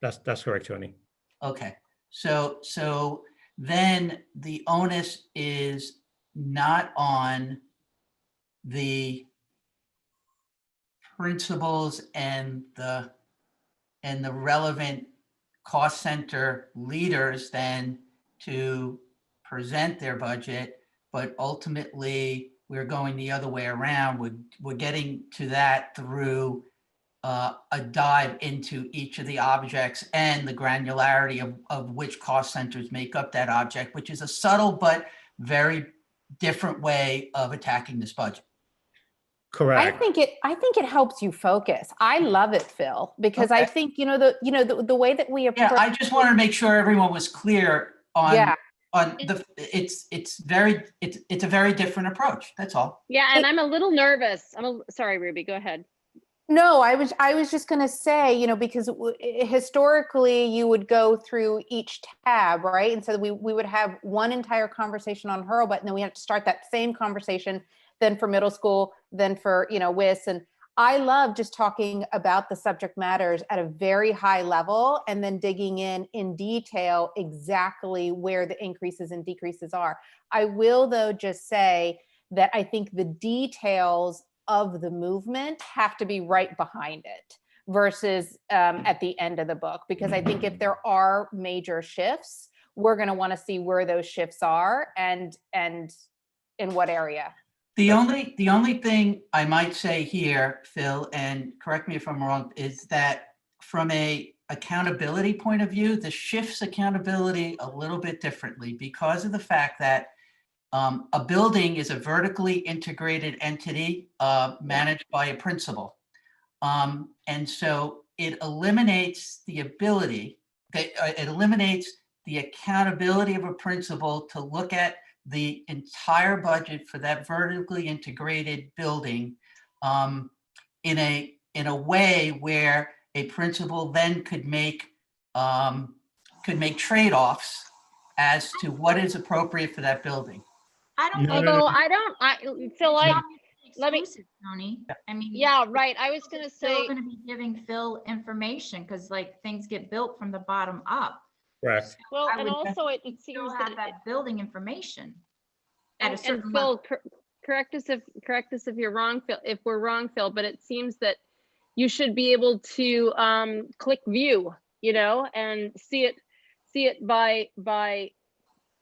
That's correct, Tony. Okay, so then the onus is not on the principals and the relevant cost center leaders then to present their budget, but ultimately we're going the other way around. We're getting to that through a dive into each of the objects and the granularity of which cost centers make up that object, which is a subtle but very different way of attacking this budget. Correct. I think it helps you focus. I love it, Phil, because I Okay. think, the way that we approach. Yeah, I just wanted to make sure everyone was clear on Yeah. it's a very different approach. That's all. Yeah, and I'm a little nervous. Sorry, Ruby, go ahead. No, I was just going to say, because historically you would go through each tab, right? And so we would have one entire conversation on Hurlbut, and then we have to start that same conversation then for middle school, then for, WIS. And I love just talking about the subject matters at a very high level and then digging in detail exactly where the increases and decreases are. I will, though, just say that I think the details of the movement have to be right behind it versus at the end of the book, because I think if there are major shifts, we're going to want to see where those shifts are and in what area. The only thing I might say here, Phil, and correct me if I'm wrong, is that from a accountability point of view, this shifts accountability a little bit differently because of the fact that a building is a vertically integrated entity managed by a principal. And so it eliminates the ability, it eliminates the accountability of a principal to look at the entire budget for that vertically integrated building in a way where a principal then could make trade-offs as to what is appropriate for that building. I don't. Although Phil, let me, Tony. I mean, yeah, right. I was going to say, still going to be giving Phil information because things get built from the bottom up. Correct. well, and also it seems Still that have that building information at a and certain Phil, level. correct us if you're wrong, Phil, if we're wrong, Phil, but it seems that you should be able to click view, and see it by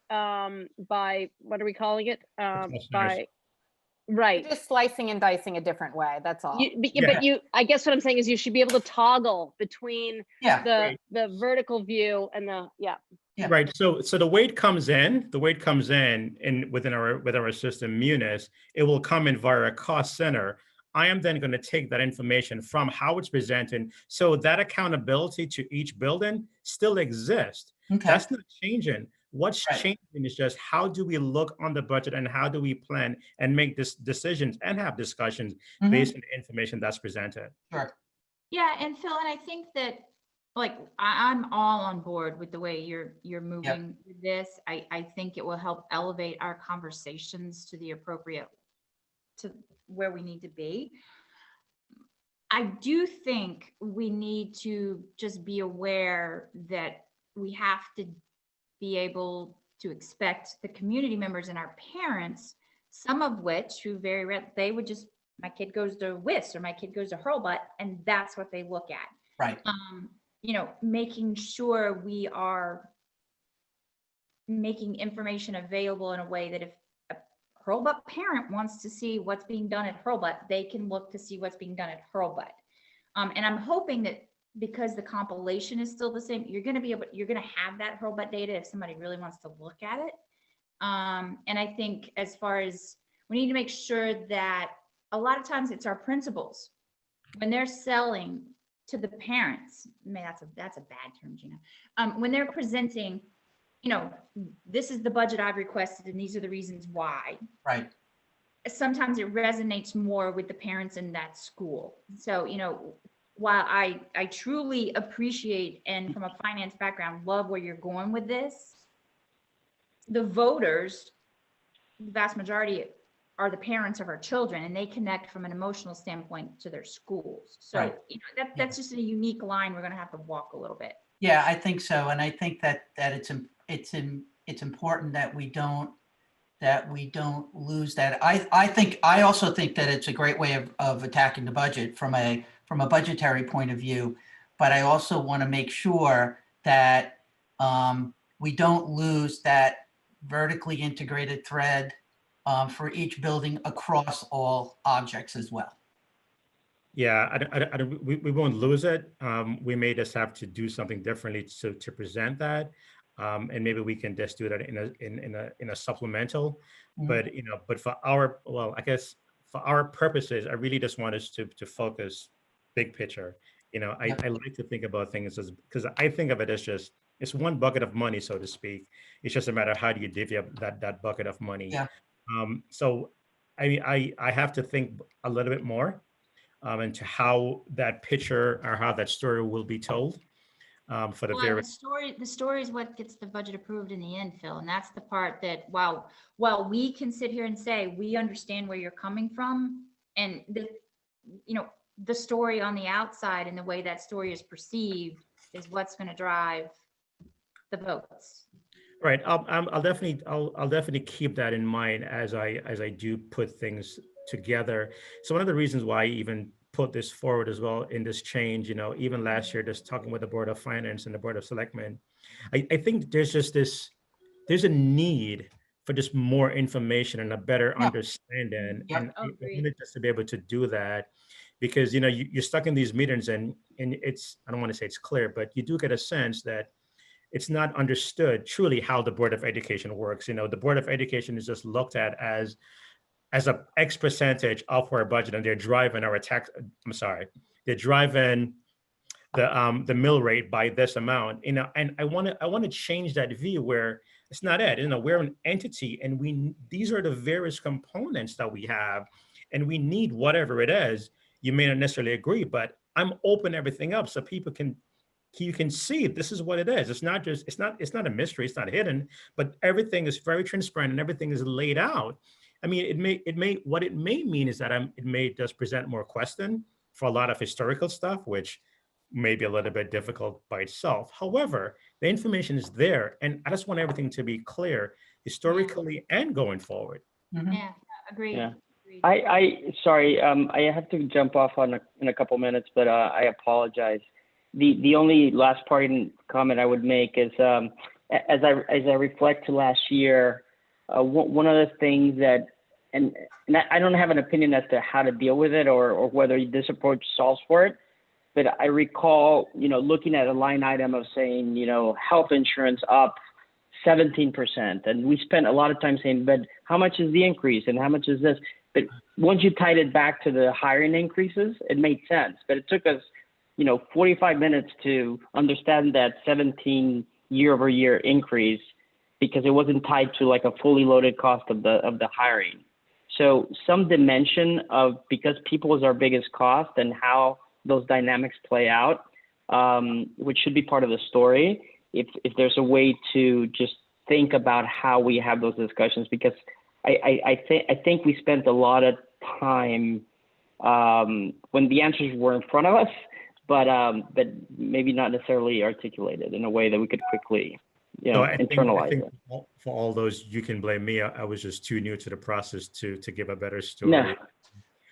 what are we calling it? By right. Just slicing and dicing a different way. That's all. But I guess what I'm saying is you should be able to toggle between the vertical view and the Yeah. Right. So the way it comes in, within our system Munis, it will come in via a cost center. I am then going to take that information from how it's presented, so that accountability to each building still exists. Okay. That's not changing. What's changing is just how do we look on the budget and how do we plan and make decisions and have discussions based on the information that's presented. Sure. Yeah, and Phil, and I think that I'm all on board with the way you're moving with this. I think it will help elevate our conversations to the appropriate, to where we need to be. I do think we need to just be aware that we have to be able to expect the community members and our parents, some of which who they would just, my kid goes to WIS or my kid goes to Hurlbut, and that's what they look at. Right. Making sure we are making information available in a way that if a Hurlbut parent wants to see what's being done at Hurlbut, they can look to see what's being done at Hurlbut. And I'm hoping that because the compilation is still the same, you're going to have that Hurlbut data if somebody really wants to look at it. And I think as far as we need to make sure that a lot of times it's our principals when they're selling to the parents. Man, that's a bad term, Gina. When they're presenting, this is the budget I've requested and these are the reasons why. Right. Sometimes it resonates more with the parents in that school. So, while I truly appreciate and from a finance background, love where you're going with this, the voters, the vast majority are the parents of our children and they connect from an emotional standpoint to their schools. So Right. That's just a unique line we're going to have to walk a little bit. Yeah, I think so. And I think that it's important that we don't lose that. I also think that it's a great way of attacking the budget from a budgetary point of view, but I also want to make sure that we don't lose that vertically integrated thread for each building across all objects as well. Yeah, we won't lose it. We may just have to do something differently to present that, and maybe we can just do that in a supplemental. But but for our, well, I guess for our purposes, I really just want us to focus big picture. I like to think about things as, because I think of it as just, it's one bucket of money, so to speak. It's just a matter of how do you divvy up that bucket of money. Yeah. So I mean, I have to think a little bit more into how that picture or how that story will be told for the various. The story is what gets the budget approved in the end, Phil. And that's the part that while we can sit here and say, we understand where you're coming from, and the story on the outside and the way that story is perceived is what's going to drive the votes. Right. I'll definitely keep that in mind as I do put things together. So one of the reasons why I even put this forward as well in this change, even last year, just talking with the Board of Finance and the Board of Selectmen, I think there's a need for just more information and a better understanding. Yeah. And I wanted just to be able to do that, because you're stuck in these meetings and it's, I don't want to say it's clear, but you do get a sense that it's not understood truly how the Board of Education works. The Board of Education is just looked at as a X percentage of our budget, and they're driving our tax. I'm sorry, they're driving the mill rate by this amount. And I want to change that view where it's not it. We're an entity, and these are the various components that we have, and we need whatever it is. You may not necessarily agree, but I'm open everything up so you can see this is what it is. It's not a mystery. It's not hidden, but everything is very transparent and everything is laid out. I mean, what it may mean is that it may just present more question for a lot of historical stuff, which may be a little bit difficult by itself. However, the information is there, and I just want everything to be clear historically and going forward. Mhm. Yeah, agreed. Yeah. Agreed. Sorry, I have to jump off in a couple minutes, but I apologize. The only last parting comment I would make is, as I reflect to last year, one of the things that, and I don't have an opinion as to how to deal with it or whether this approach solves for it, but I recall, looking at a line item of saying, health insurance up 17%. And we spent a lot of time saying, but how much is the increase and how much is this? But once you tied it back to the hiring increases, it made sense. But it took us, 45 minutes to understand that 17 year-over-year increase, because it wasn't tied to like a fully loaded cost of the hiring. So some dimension of, because people is our biggest cost and how those dynamics play out, which should be part of the story. If there's a way to just think about how we have those discussions, because I think we spent a lot of time when the answers were in front of us, but maybe not necessarily articulated in a way that we could quickly, internalize it. For all those, you can blame me. I was just too new to the process to give a better story. No.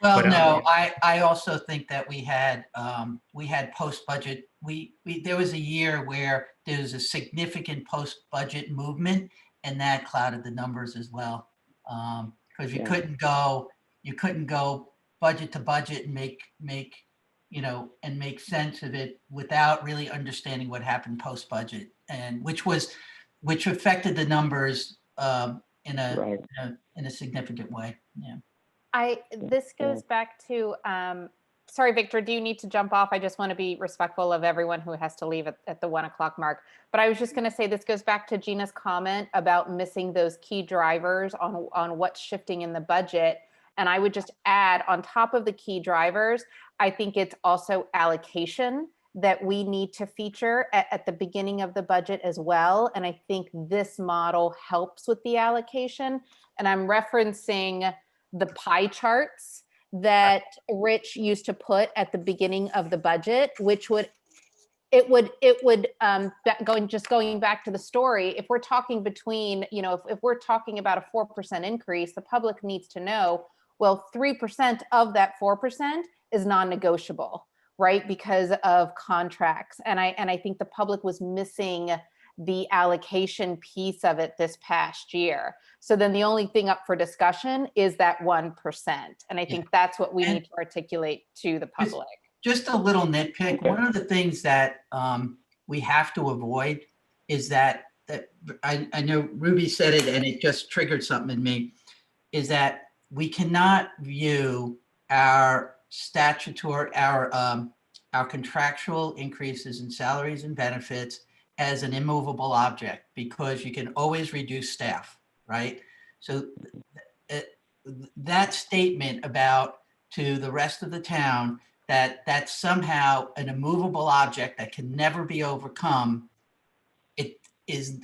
Well, But, no, I also think that we had post-budget there was a year where there was a significant post-budget movement, and that clouded the numbers as well. Because you Yeah. couldn't go budget to budget and make sense of it without really understanding what happened post-budget, and which affected the numbers in Right. a significant way. Yeah. This goes back to, sorry, Victor, do you need to jump off? I just want to be respectful of everyone who has to leave at the 1 o'clock mark. But I was just going to say, this goes back to Gina's comment about missing those key drivers on what's shifting in the budget. And I would just add, on top of the key drivers, I think it's also allocation that we need to feature at the beginning of the budget as well. And I think this model helps with the allocation. And I'm referencing the pie charts that Rich used to put at the beginning of the budget, which would going back to the story, if we're talking between, if we're talking about a 4% increase, the public needs to know, well, 3% of that 4% is non-negotiable, right? Because of contracts. And I think the public was missing the allocation piece of it this past year. So then the only thing up for discussion is that 1%. And I think that's what we need to articulate to the public. Just a little nitpick. One of the things that we have to avoid is that I know Ruby said it and it just triggered something in me, is that we cannot view our contractual increases in salaries and benefits as an immovable object, because you can always reduce staff, right? So that statement about to the rest of the town that that's somehow an immovable object that can never be overcome, it is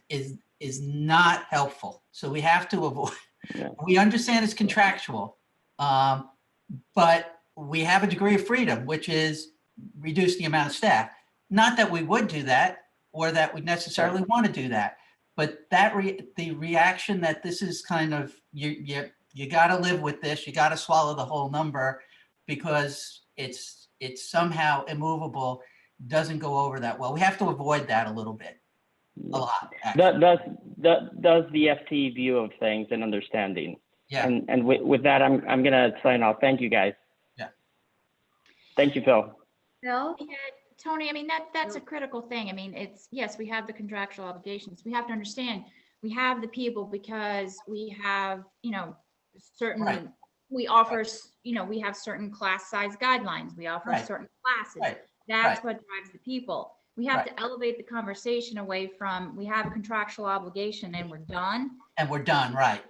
not helpful. So we have to avoid. Yeah. We understand it's contractual, but we have a degree of freedom, which is reduce the amount of staff. Not that we would do that, or that we necessarily want to do that, but that the reaction that this is kind of you got to live with this, you got to swallow the whole number because it's somehow immovable, doesn't go over that well. We have to avoid that a little bit, a lot. Does the FT view of things and understanding. Yeah. And with that, I'm gonna sign off. Thank you, guys. Yeah. Thank you, Phil. Phil? Yeah, Tony, I mean, that's a critical thing. I mean, yes, we have the contractual obligations. We have to understand, we have the people because we have, certain, right. We offer, we have certain class size guidelines. We offer right. certain classes. Right. That's what drives the people. We have to elevate the conversation away from, we have a contractual obligation and we're done. And we're done, right.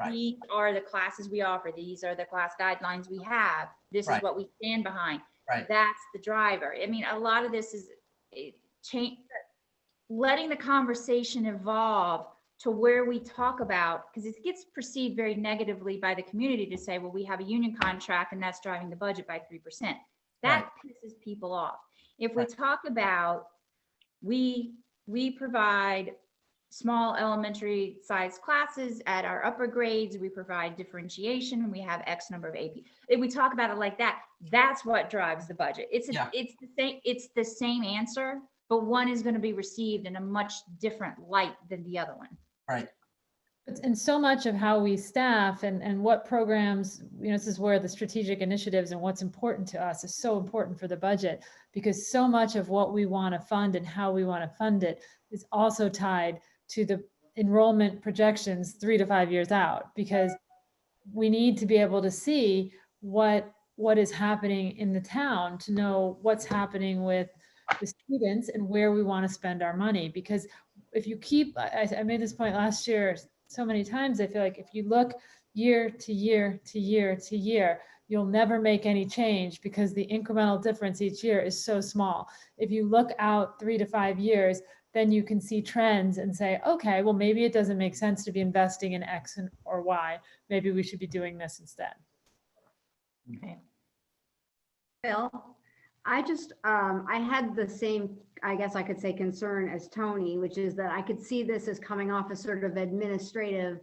These are the classes we offer. These are the class guidelines we have. This is what we stand behind. Right. That's the driver. I mean, a lot of this is letting the conversation evolve to where we talk about, because it gets perceived very negatively by the community to say, well, we have a union contract and that's driving the budget by 3%. That pisses people off. If we talk about, we provide small elementary size classes at our upper grades, we provide differentiation, we have X number of AP. If we talk about it like that, that's what drives the budget. It's the same answer, but one is going to be received in a much different light than the other one. Right. And so much of how we staff and what programs, this is where the strategic initiatives and what's important to us is so important for the budget, because so much of what we want to fund and how we want to fund it is also tied to the enrollment projections 3 to 5 years out, because we need to be able to see what is happening in the town to know what's happening with the students and where we want to spend our money. Because if you keep, I made this point last year so many times, I feel like if you look year to year to year to year, you'll never make any change because the incremental difference each year is so small. If you look out 3 to 5 years, then you can see trends and say, okay, well, maybe it doesn't make sense to be investing in X or Y. Maybe we should be doing this instead. Okay. Phil, I just, I had the same, I guess I could say, concern as Tony, which is that I could see this as coming off as sort of administratively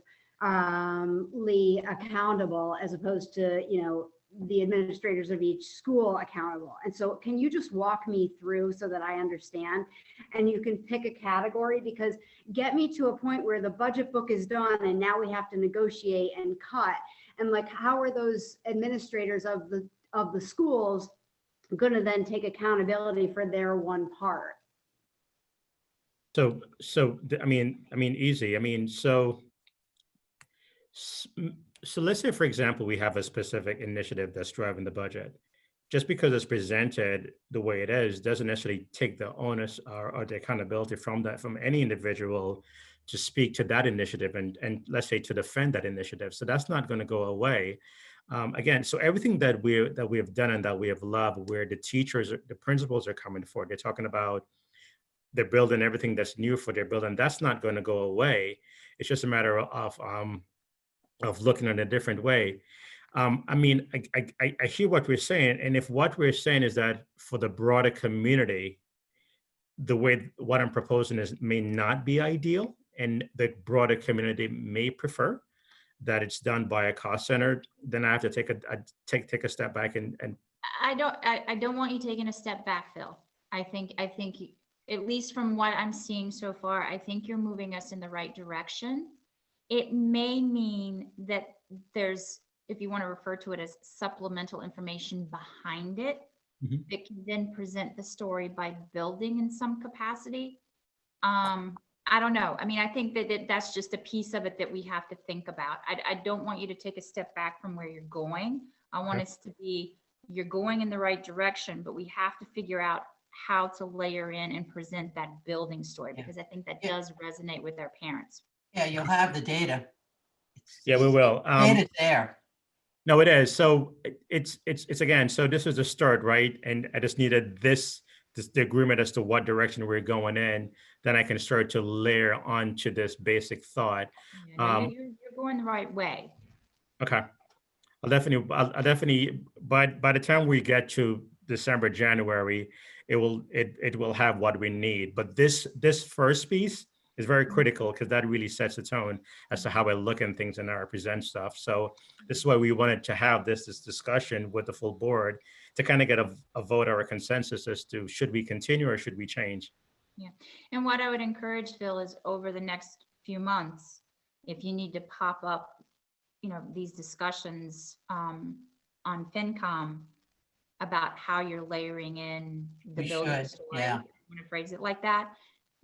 accountable, as opposed to, the administrators of each school accountable. And so can you just walk me through so that I understand? And you can pick a category, because get me to a point where the budget book is done and now we have to negotiate and cut. And like, how are those administrators of the schools going to then take accountability for their one part? So, I mean, easy. I mean, so let's say, for example, we have a specific initiative that's driving the budget. Just because it's presented the way it is doesn't necessarily take the onus or the accountability from any individual to speak to that initiative and let's say to defend that initiative. So that's not going to go away. Again, so everything that we have done and that we have loved, where the teachers, the principals are coming forward, they're talking about they're building everything that's new for their building. That's not going to go away. It's just a matter of looking at it a different way. I mean, I hear what we're saying, and if what we're saying is that for the broader community, the way what I'm proposing is may not be ideal, and the broader community may prefer that it's done by a cost center, then I have to take a step back and I don't want you taking a step back, Phil. I think at least from what I'm seeing so far, I think you're moving us in the right direction. It may mean that there's, if you want to refer to it as supplemental information behind it, Mhm. that can then present the story by building in some capacity. I don't know. I mean, I think that's just a piece of it that we have to think about. I don't want you to take a step back from where you're going. I want us to be, you're going in the right direction, but we have to figure out how to layer in and present that building story, because I think that does resonate with our parents. Yeah, you'll have the data. Yeah, we will. Data's there. No, it is. So it's again, so this is a start, right? And I just needed the agreement as to what direction we're going in. Then I can start to layer onto this basic thought. Yeah, no, you're going the right way. Okay. I'll definitely, by the time we get to December, January, it will have what we need. But this first piece is very critical, because that really sets the tone as to how I look at things and how I present stuff. So this is why we wanted to have this discussion with the full board to kind of get a vote or a consensus as to should we continue or should we change. Yeah. And what I would encourage, Phil, is over the next few months, if you need to pop up, these discussions on FinCom about how you're layering in the building story. Yeah. I'm going to phrase it like that.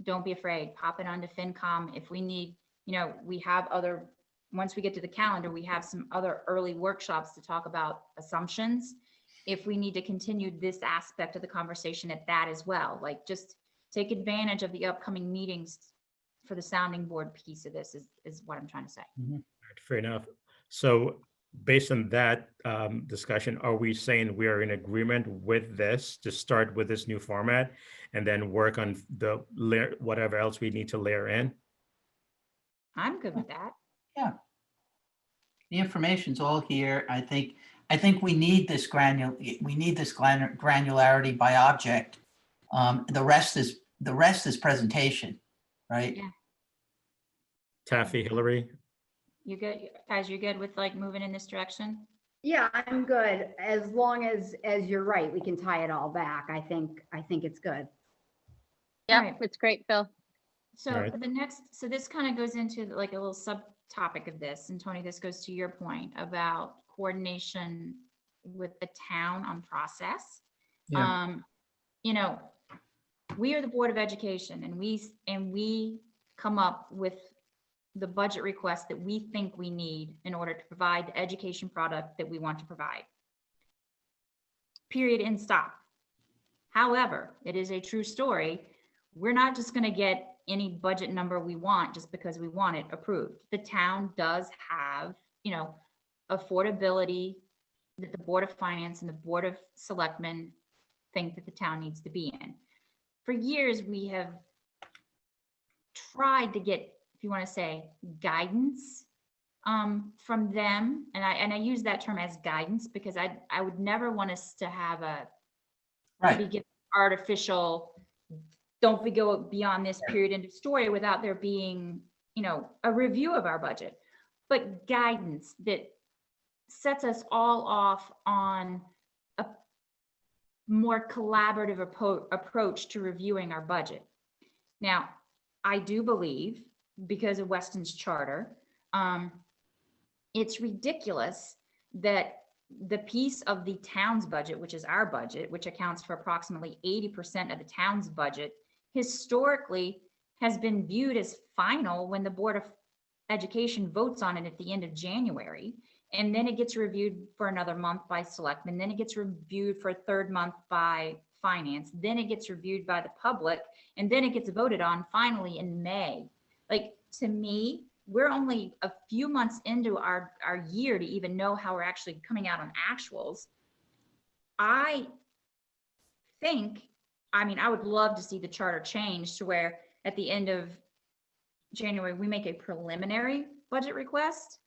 Don't be afraid. Pop it onto FinCom. If we need, we have once we get to the calendar, we have some other early workshops to talk about assumptions. If we need to continue this aspect of the conversation at that as well, like just take advantage of the upcoming meetings for the sounding board piece of this is what I'm trying to say. Mm-hmm. Fair enough. So based on that discussion, are we saying we are in agreement with this to start with this new format and then work on the whatever else we need to layer in? I'm good with that. Yeah. The information's all here. I think we need this granularity by object. The rest is presentation, right? Yeah. Taffy, Hillary? You good, guys? You're good with like moving in this direction? Yeah, I'm good. As long as you're right, we can tie it all back. I think it's good. Yeah, Right. it's great, Phil. So Right. so this kind of goes into like a little subtopic of this. And Tony, this goes to your point about coordination with the town on process. Yeah. We are the Board of Education, and we come up with the budget requests that we think we need in order to provide the education product that we want to provide. Period and stop. However, it is a true story. We're not just going to get any budget number we want just because we want it approved. The town does have, affordability that the Board of Finance and the Board of Selectmen think that the town needs to be in. For years, we have tried to get, if you want to say, guidance from them. And I use that term as guidance because I would never want us to have to be given artificial, don't we go beyond this period into story without there being, a review of our budget, but guidance that sets us all off on a more collaborative approach to reviewing our budget. Now, I do believe, because of Weston's charter, it's ridiculous that the piece of the town's budget, which is our budget, which accounts for approximately 80% of the town's budget, historically has been viewed as final when the Board of Education votes on it at the end of January. And then it gets reviewed for another month by selectmen. Then it gets reviewed for a third month by finance. Then it gets reviewed by the public. And then it gets voted on finally in May. Like, to me, we're only a few months into our year to even know how we're actually coming out on actuals. I think, I mean, I would love to see the charter change to where at the end of January, we make a preliminary budget request,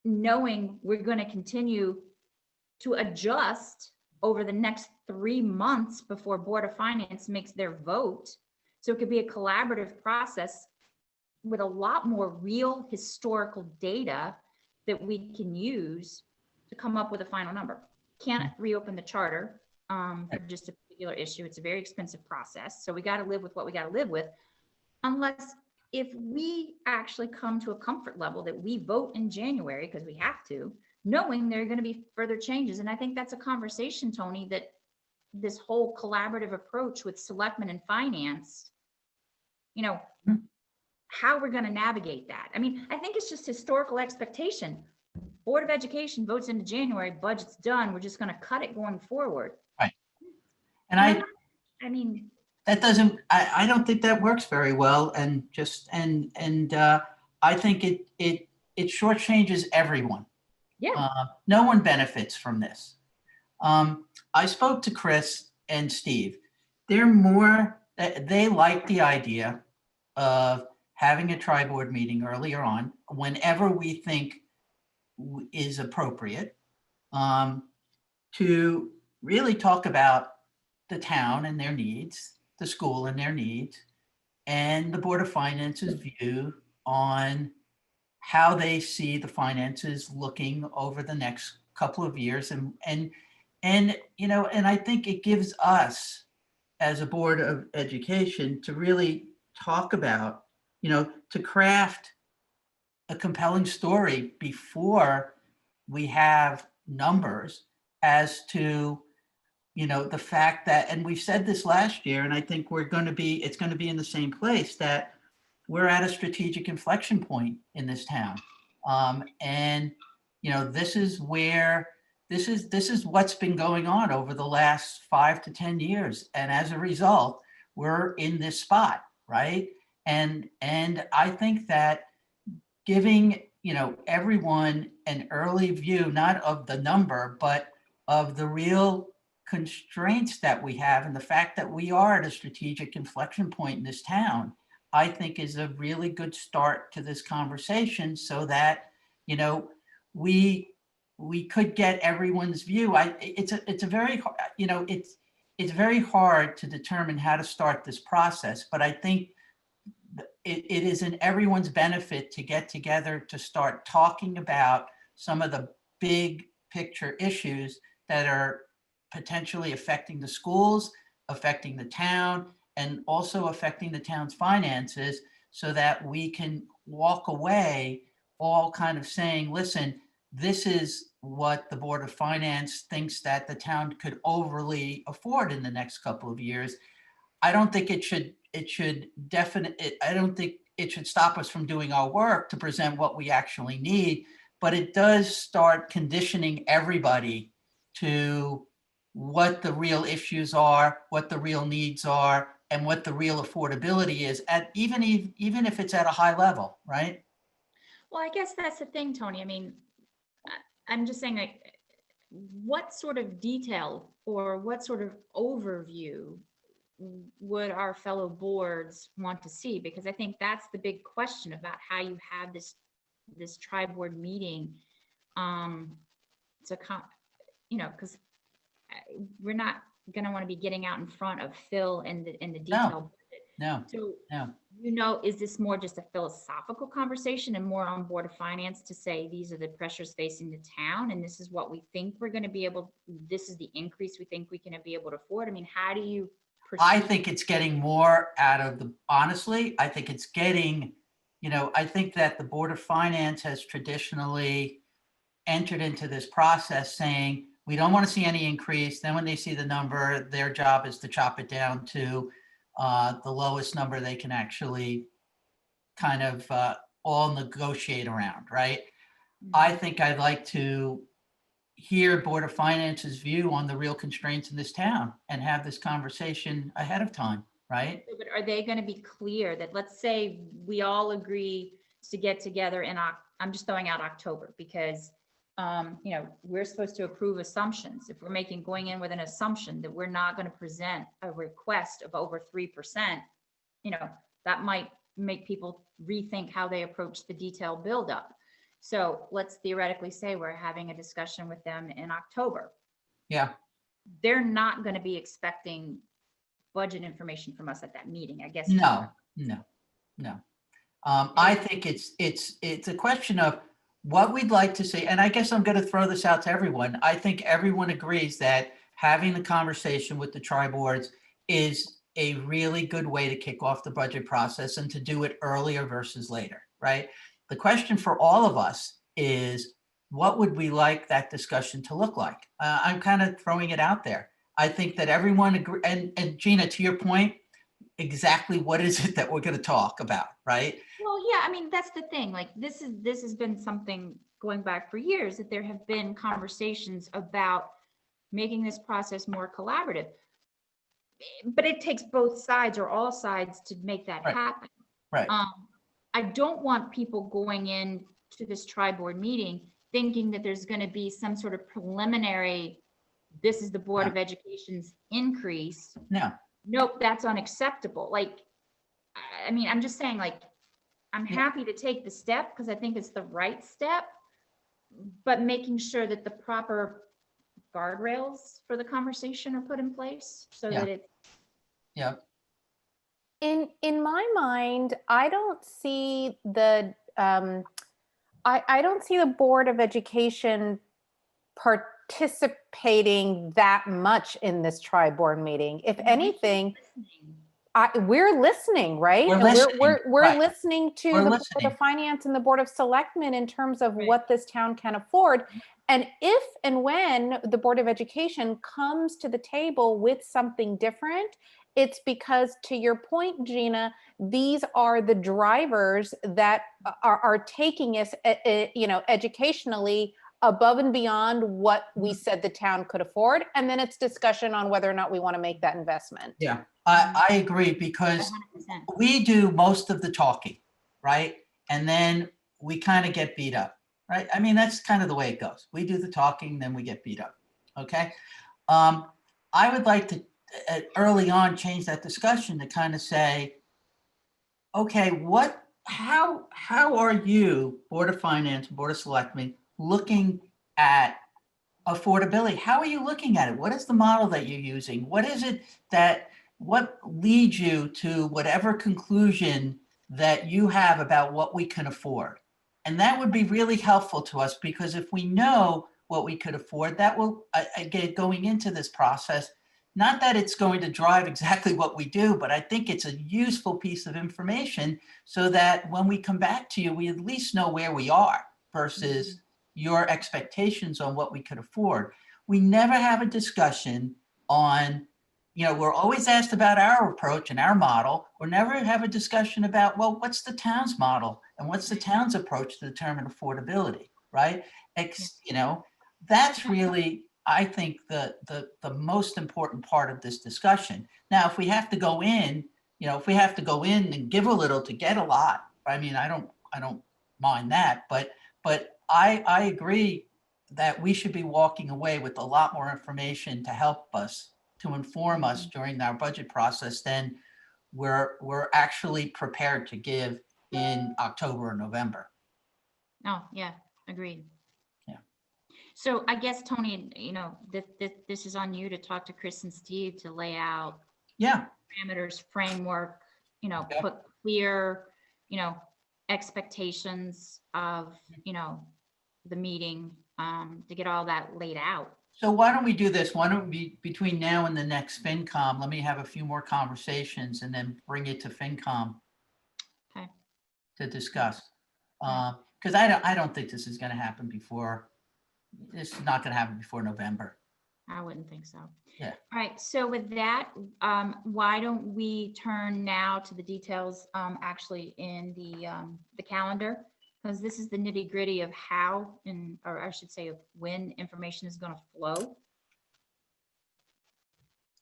knowing we're going to continue to adjust over the next 3 months before Board of Finance makes their vote. So it could be a collaborative process with a lot more real historical data that we can use to come up with a final number. Can't reopen the charter for just a particular issue. It's a very expensive process. So we got to live with what we got to live with, unless if we actually come to a comfort level that we vote in January, because we have to, knowing there are going to be further changes. And I think that's a conversation, Tony, that this whole collaborative approach with selectmen and finance, you know, how we're going to navigate that. I mean, I think it's just historical expectation. Board of Education votes into January, budget's done. We're just going to cut it going forward. Right. And I mean, that doesn't, I don't think that works very well. And just, I think it shortchanges everyone. yeah. No one benefits from this. I spoke to Chris and Steve. They like the idea of having a tri-board meeting earlier on, whenever we think is appropriate, to really talk about the town and their needs, the school and their needs, and the Board of Finance's view on how they see the finances looking over the next couple of years. And I think it gives us as a Board of Education to really talk about, to craft a compelling story before we have numbers as to, the fact that, and we've said this last year, and I think it's going to be in the same place, that we're at a strategic inflection point in this town. And, this is what's been going on over the last 5 to 10 years. And as a result, we're in this spot, right? And I think that giving, everyone an early view, not of the number, but of the real constraints that we have and the fact that we are at a strategic inflection point in this town, I think is a really good start to this conversation, so that, we could get everyone's view. It's very hard to determine how to start this process, but I think it is in everyone's benefit to get together to start talking about some of the big picture issues that are potentially affecting the schools, affecting the town, and also affecting the town's finances, so that we can walk away all kind of saying, listen, this is what the Board of Finance thinks that the town could overly afford in the next couple of years. I don't think I don't think it should stop us from doing our work to present what we actually need, but it does start conditioning everybody to what the real issues are, what the real needs are, and what the real affordability is, at even if it's at a high level, right? Well, I guess that's the thing, Tony. I mean, I'm just saying, like, what sort of detail or what sort of overview would our fellow boards want to see? Because I think that's the big question about how you have this tri-board meeting. Because we're not going to want to be getting out in front of Phil and the detail. No. So No. You know, is this more just a philosophical conversation and more on Board of Finance to say, these are the pressures facing the town and this is what we think we're going to be able, this is the increase we think we can be able to afford? I mean, how do you I proceed? think it's getting more out of the, honestly, I think it's getting, I think that the Board of Finance has traditionally entered into this process saying, we don't want to see any increase. Then when they see the number, their job is to chop it down to the lowest number they can actually kind of all negotiate around, right? I think I'd like to hear Board of Finance's view on the real constraints in this town and have this conversation ahead of time, right? But are they going to be clear that, let's say we all agree to get together in, I'm just throwing out October because, we're supposed to approve assumptions. If we're going in with an assumption that we're not going to present a request of over 3%, that might make people rethink how they approach the detailed buildup. So let's theoretically say we're having a discussion with them in October. Yeah. They're not going to be expecting budget information from us at that meeting, I guess. No. I think it's a question of what we'd like to see. And I guess I'm going to throw this out to everyone. I think everyone agrees that having the conversation with the tri-boards is a really good way to kick off the budget process and to do it earlier versus later, right? The question for all of us is, what would we like that discussion to look like? I'm kind of throwing it out there. I think that everyone agree, and Gina, to your point, exactly what is it that we're going to talk about, right? Well, yeah, I mean, that's the thing. Like, this has been something going back for years, that there have been conversations about making this process more collaborative. But it takes both sides or all sides to make that happen. Right. I don't want people going in to this tri-board meeting thinking that there's going to be some sort of preliminary, this is the Board of Education's increase. No. Nope, that's unacceptable. Like, I mean, I'm just saying, like, I'm happy to take the step because I think it's the right step, but making sure that the proper guardrails for the conversation are put in place so that it's. Yeah. In my mind, I don't see the I don't see the Board of Education participating that much in this tri-board meeting. If anything, we're listening, right? We're And listening, we're right. listening to We're the listening. Board of Finance and the Board of Selectmen in terms of Right. what this town can afford. And if and when the Board of Education comes to the table with something different, it's because, to your point, Gina, these are the drivers that are taking us, educationally above and beyond what we said the town could afford. And then it's discussion on whether or not we want to make that investment. Yeah, I agree, because 100%. we do most of the talking, right? And then we kind of get beat up, right? I mean, that's kind of the way it goes. We do the talking, then we get beat up, okay? I would like to early on change that discussion to kind of say, okay, how are you, Board of Finance, Board of Selectmen, looking at affordability? How are you looking at it? What is the model that you're using? What is it what leads you to whatever conclusion that you have about what we can afford? And that would be really helpful to us, because if we know what we could afford, that will, again, going into this process, not that it's going to drive exactly what we do, but I think it's a useful piece of information so that when we come back to you, we at least know where we are versus your expectations on what we could afford. We never have a discussion on, we're always asked about our approach and our model. We never have a discussion about, well, what's the town's model and what's the town's approach to determine affordability, right? That's really, I think, the most important part of this discussion. Now, if we have to go in, and give a little to get a lot, I mean, I don't mind that, but I agree that we should be walking away with a lot more information to help us, to inform us during our budget process than we're actually prepared to give in October or November. Oh, yeah, agreed. Yeah. So I guess, Tony, this is on you to talk to Chris and Steve to lay out parameters, framework, Yeah. put clear, expectations of, the meeting, to get all that laid out. So why don't we do this? Why don't we, between now and the next FinCom, let me have a few more conversations and then bring it to FinCom. Okay. To discuss. Right. Because I don't think this is going to happen before, this is not going to happen before November. I wouldn't think so. Yeah. All right, so with that, why don't we turn now to the details, actually in the calendar? Because this is the nitty gritty of how, or I should say of when information is going to flow.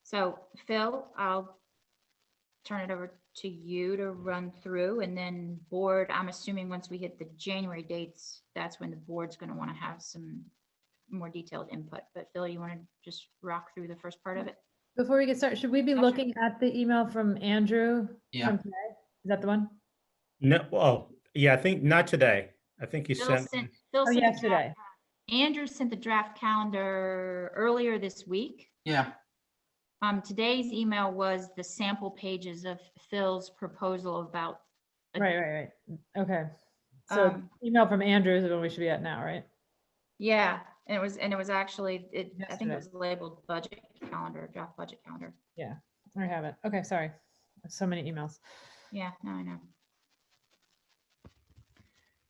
So Phil, I'll turn it over to you to run through, and then board, I'm assuming once we hit the January dates, that's when the board's going to want to have some more detailed input. But Phil, you want to just rock through the first part of it? Before we get started, should we be Sure. looking at the email from Andrew? Yeah. From today? Is that the one? No, well, yeah, I think not today. I think you Phil sent, sent Oh, the draft- yesterday. Andrew sent the draft calendar earlier this week. Yeah. Today's email was the sample pages of Phil's proposal about. Right. Okay. So email from Andrew is the one we should be at now, right? Yeah, and it was actually, I think Yesterday. it was labeled budget calendar, draft budget calendar. Yeah, I have it. Okay, sorry. So many emails. Yeah, no, I know.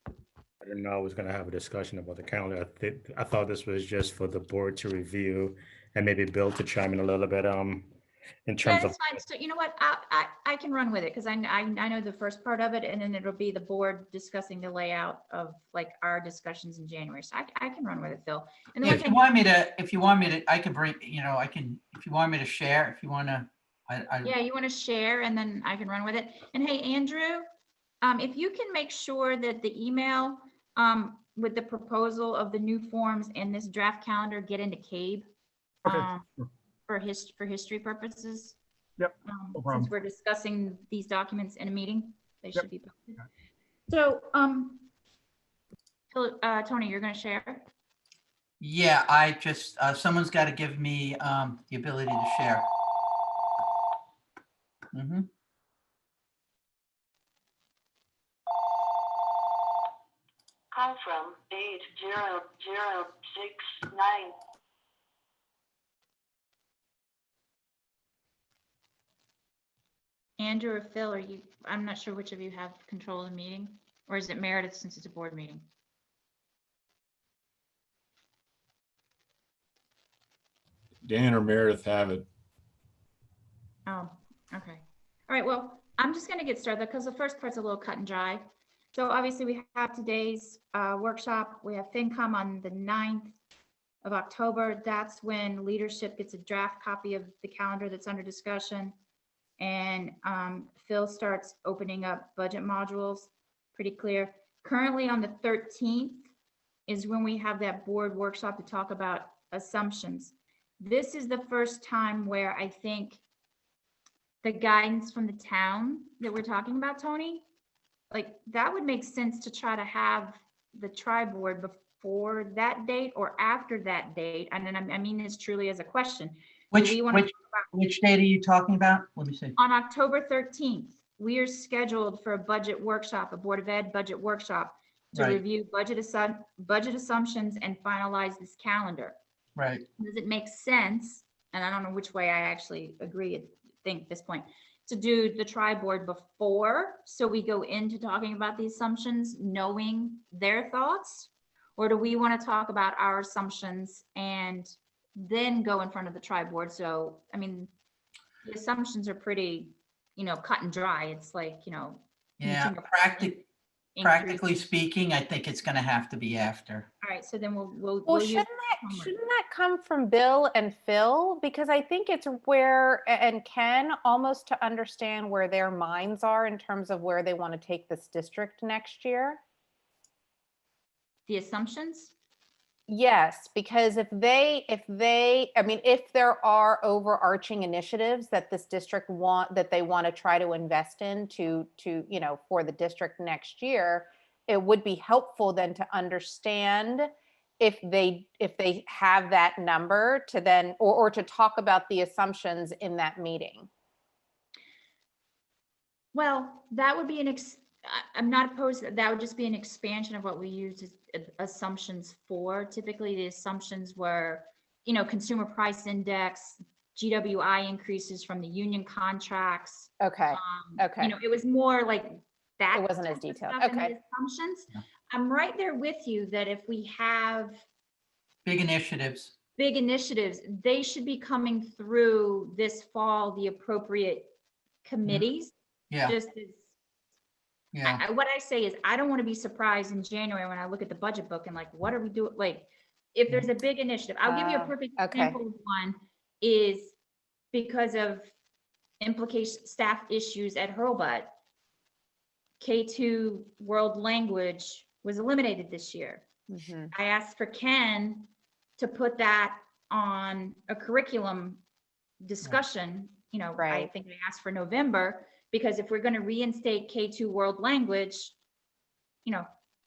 I didn't know I was going to have a discussion about the calendar. I thought this was just for the board to review and maybe Bill to chime in a little bit in Yeah, terms of. that's fine. So you know what? I can run with it because I know the first part of it, and then it'll be the board discussing the layout of like our discussions in January. So I can run with it, Phil. And the Yeah, one if thing, you want me to, I can bring, I can, if you want me to share, if you want to, yeah, you want to share, and then I can run with it. And hey, Andrew, if you can make sure that the email with the proposal of the new forms and this draft calendar get into CABE. Okay. For history purposes. Yep, no problem. Since we're discussing these documents in a meeting, they Yep. should be posted. So, Tony, you're going to share? yeah, I just, someone's got to give me the ability to share. Mm-hmm. Call from 80069. Andrew or Phil, I'm not sure which of you have control of the meeting, or is it Meredith since it's a board meeting? Dan or Meredith have it. Oh, okay. All right, well, I'm just going to get started because the first part's a little cut and dry. So obviously we have today's workshop. We have FinCom on the 9th of October. That's when leadership gets a draft copy of the calendar that's under discussion. And Phil starts opening up budget modules, pretty clear. Currently on the 13th is when we have that board workshop to talk about assumptions. This is the first time where I think the guidance from the town that we're talking about, Tony, like that would make sense to try to have the tri-board before that date or after that date. And then I mean this truly as a question. Which date are you talking about? Let me see. On October 13th, we are scheduled for a budget workshop, a Board of Ed budget workshop to Right. review budget assumptions and finalize this calendar. Right. Does it make sense? And I don't know which way I actually think at this point, to do the tri-board before, so we go into talking about the assumptions, knowing their thoughts? Or do we want to talk about our assumptions and then go in front of the tri-board? So, I mean, the assumptions are pretty, cut and dry. It's like, Yeah, practically speaking, I think it's going to have to be after. All right, so then we'll Well, use shouldn't that come from Bill and Phil? Because I think it's where, and Ken, almost to understand where their minds are in terms of where they want to take this district next year. the assumptions. Yes, because if there are overarching initiatives that this district that they want to try to invest in to for the district next year, it would be helpful then to understand if they have that number to then, or to talk about the assumptions in that meeting. Well, that would be I'm not opposed, that would just be an expansion of what we use as assumptions for. Typically, the assumptions were, consumer price index, GWI increases from the union contracts. Okay, okay. It was more like that. It wasn't as type of detailed. stuff in the Okay. Assumptions. Yeah. I'm right there with you that if we have Big initiatives. big initiatives, they should be coming through this fall, the appropriate committees. Yeah, Just as, yeah. what I say is, I don't want to be surprised in January when I look at the budget book and like, what are we doing? Like, if there's a big initiative, I'll give you a perfect okay. example of one is because of implication staff issues at Hurlbut, K2 world language was eliminated this year. Mhm. I asked for Ken to put that on a curriculum discussion. I Right. think I asked for November, because if we're going to reinstate K2 world language,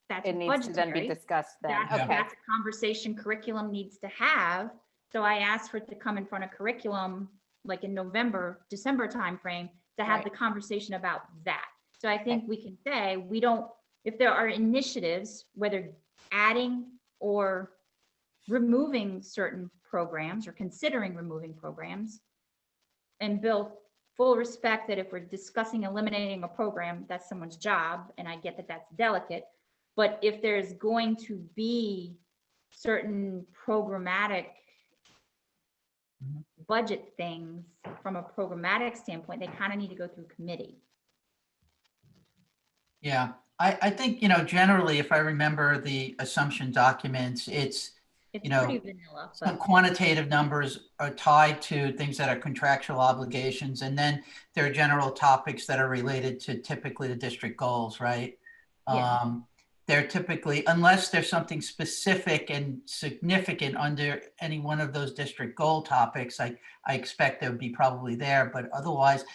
that's It needs to then be budgetary. discussed then. That's, Okay. that's a conversation curriculum needs to have. So I asked for it to come in front of curriculum, like in November, December timeframe, to have Right. the conversation about that. So I think we can say, if there are initiatives, whether adding or removing certain programs or considering removing programs, and Bill, full respect that if we're discussing eliminating a program, that's someone's job, and I get that that's delicate. But if there's going to be certain programmatic Mhm. budget things from a programmatic standpoint, they kind of need to go through committee. Yeah, I think, generally, if I remember the assumption documents, it's It's You know, pretty vanilla, some but quantitative numbers are tied to things that are contractual obligations. And then there are general topics that are related to typically the district goals, right? Yeah. They're typically, unless there's something specific and significant under any one of those district goal topics, I expect they would be probably there. But otherwise,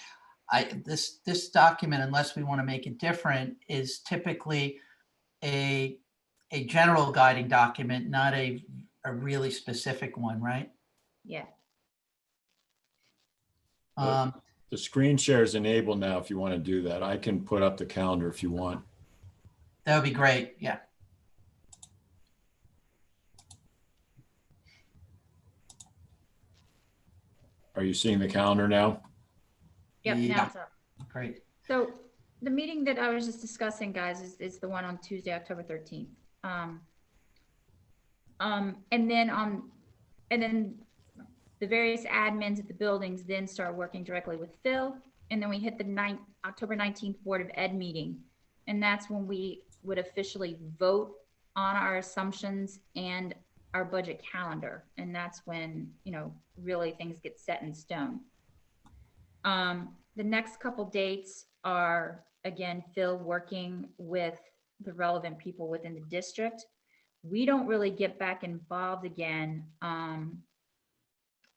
this document, unless we want to make it different, is typically a general guiding document, not a really specific one, right? yeah. Um, The screen share is enabled now if you want to do that. I can put up the calendar if you want. that would be great. Yeah. Are you seeing the calendar now? Yep, Yeah. now it's up. Great. So the meeting that I was just discussing, guys, is the one on Tuesday, October 13th. And then the various admins at the buildings then start working directly with Phil. And then we hit the October 19th Board of Ed meeting. And that's when we would officially vote on our assumptions and our budget calendar. And that's when, really things get set in stone. The next couple dates are, again, Phil working with the relevant people within the district. We don't really get back involved again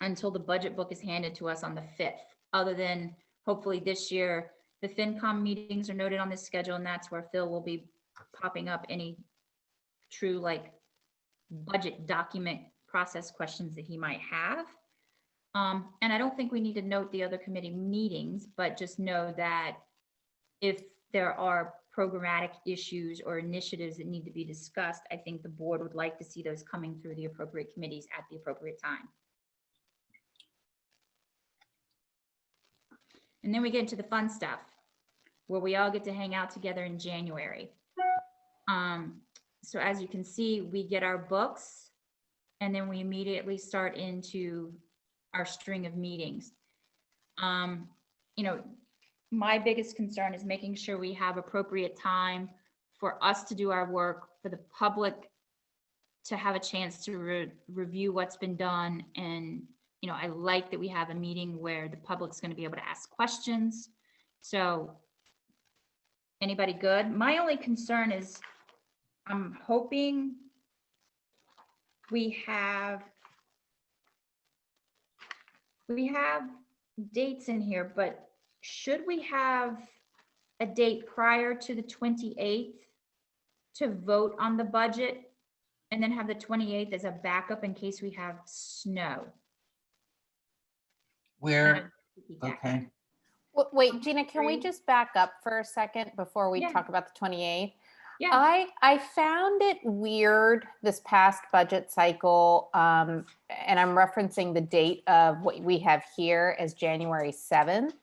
until the budget book is handed to us on the 5th, other than hopefully this year, the FinCom meetings are noted on this schedule, and that's where Phil will be popping up any true budget document process questions that he might have. And I don't think we need to note the other committee meetings, but just know that if there are programmatic issues or initiatives that need to be discussed, I think the board would like to see those coming through the appropriate committees at the appropriate time. And then we get into the fun stuff where we all get to hang out together in January. So as you can see, we get our books and then we immediately start into our string of meetings. My biggest concern is making sure we have appropriate time for us to do our work, for the public to have a chance to review what's been done. And, I like that we have a meeting where the public's going to be able to ask questions. So anybody good? My only concern is I'm hoping we have dates in here, but should we have a date prior to the 28th to vote on the budget and then have the 28th as a backup in case we have snow? Where, okay. Wait, Gina, can we just back up for a second before we Yeah. talk about the 28th? Yeah. I found it weird this past budget cycle, and I'm referencing the date of what we have here as January 7th.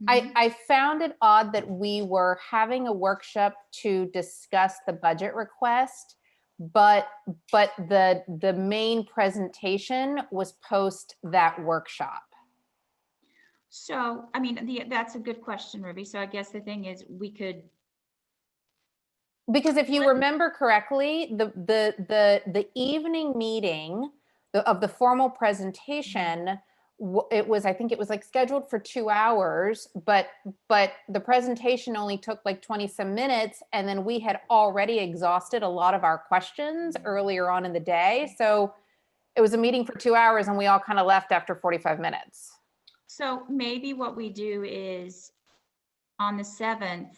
I found it odd that we were having a workshop to discuss the budget request, but the main presentation was post that workshop. So, I mean, that's a good question, Ruby. So I guess the thing is we could, Because if you remember correctly, the evening meeting of the formal presentation, I think it was like scheduled for 2 hours, but the presentation only took like 20 some minutes, and then we had already exhausted a lot of our questions earlier on in the day. So it was a meeting for 2 hours, and we all kind of left after 45 minutes. so maybe what we do is on the 7th,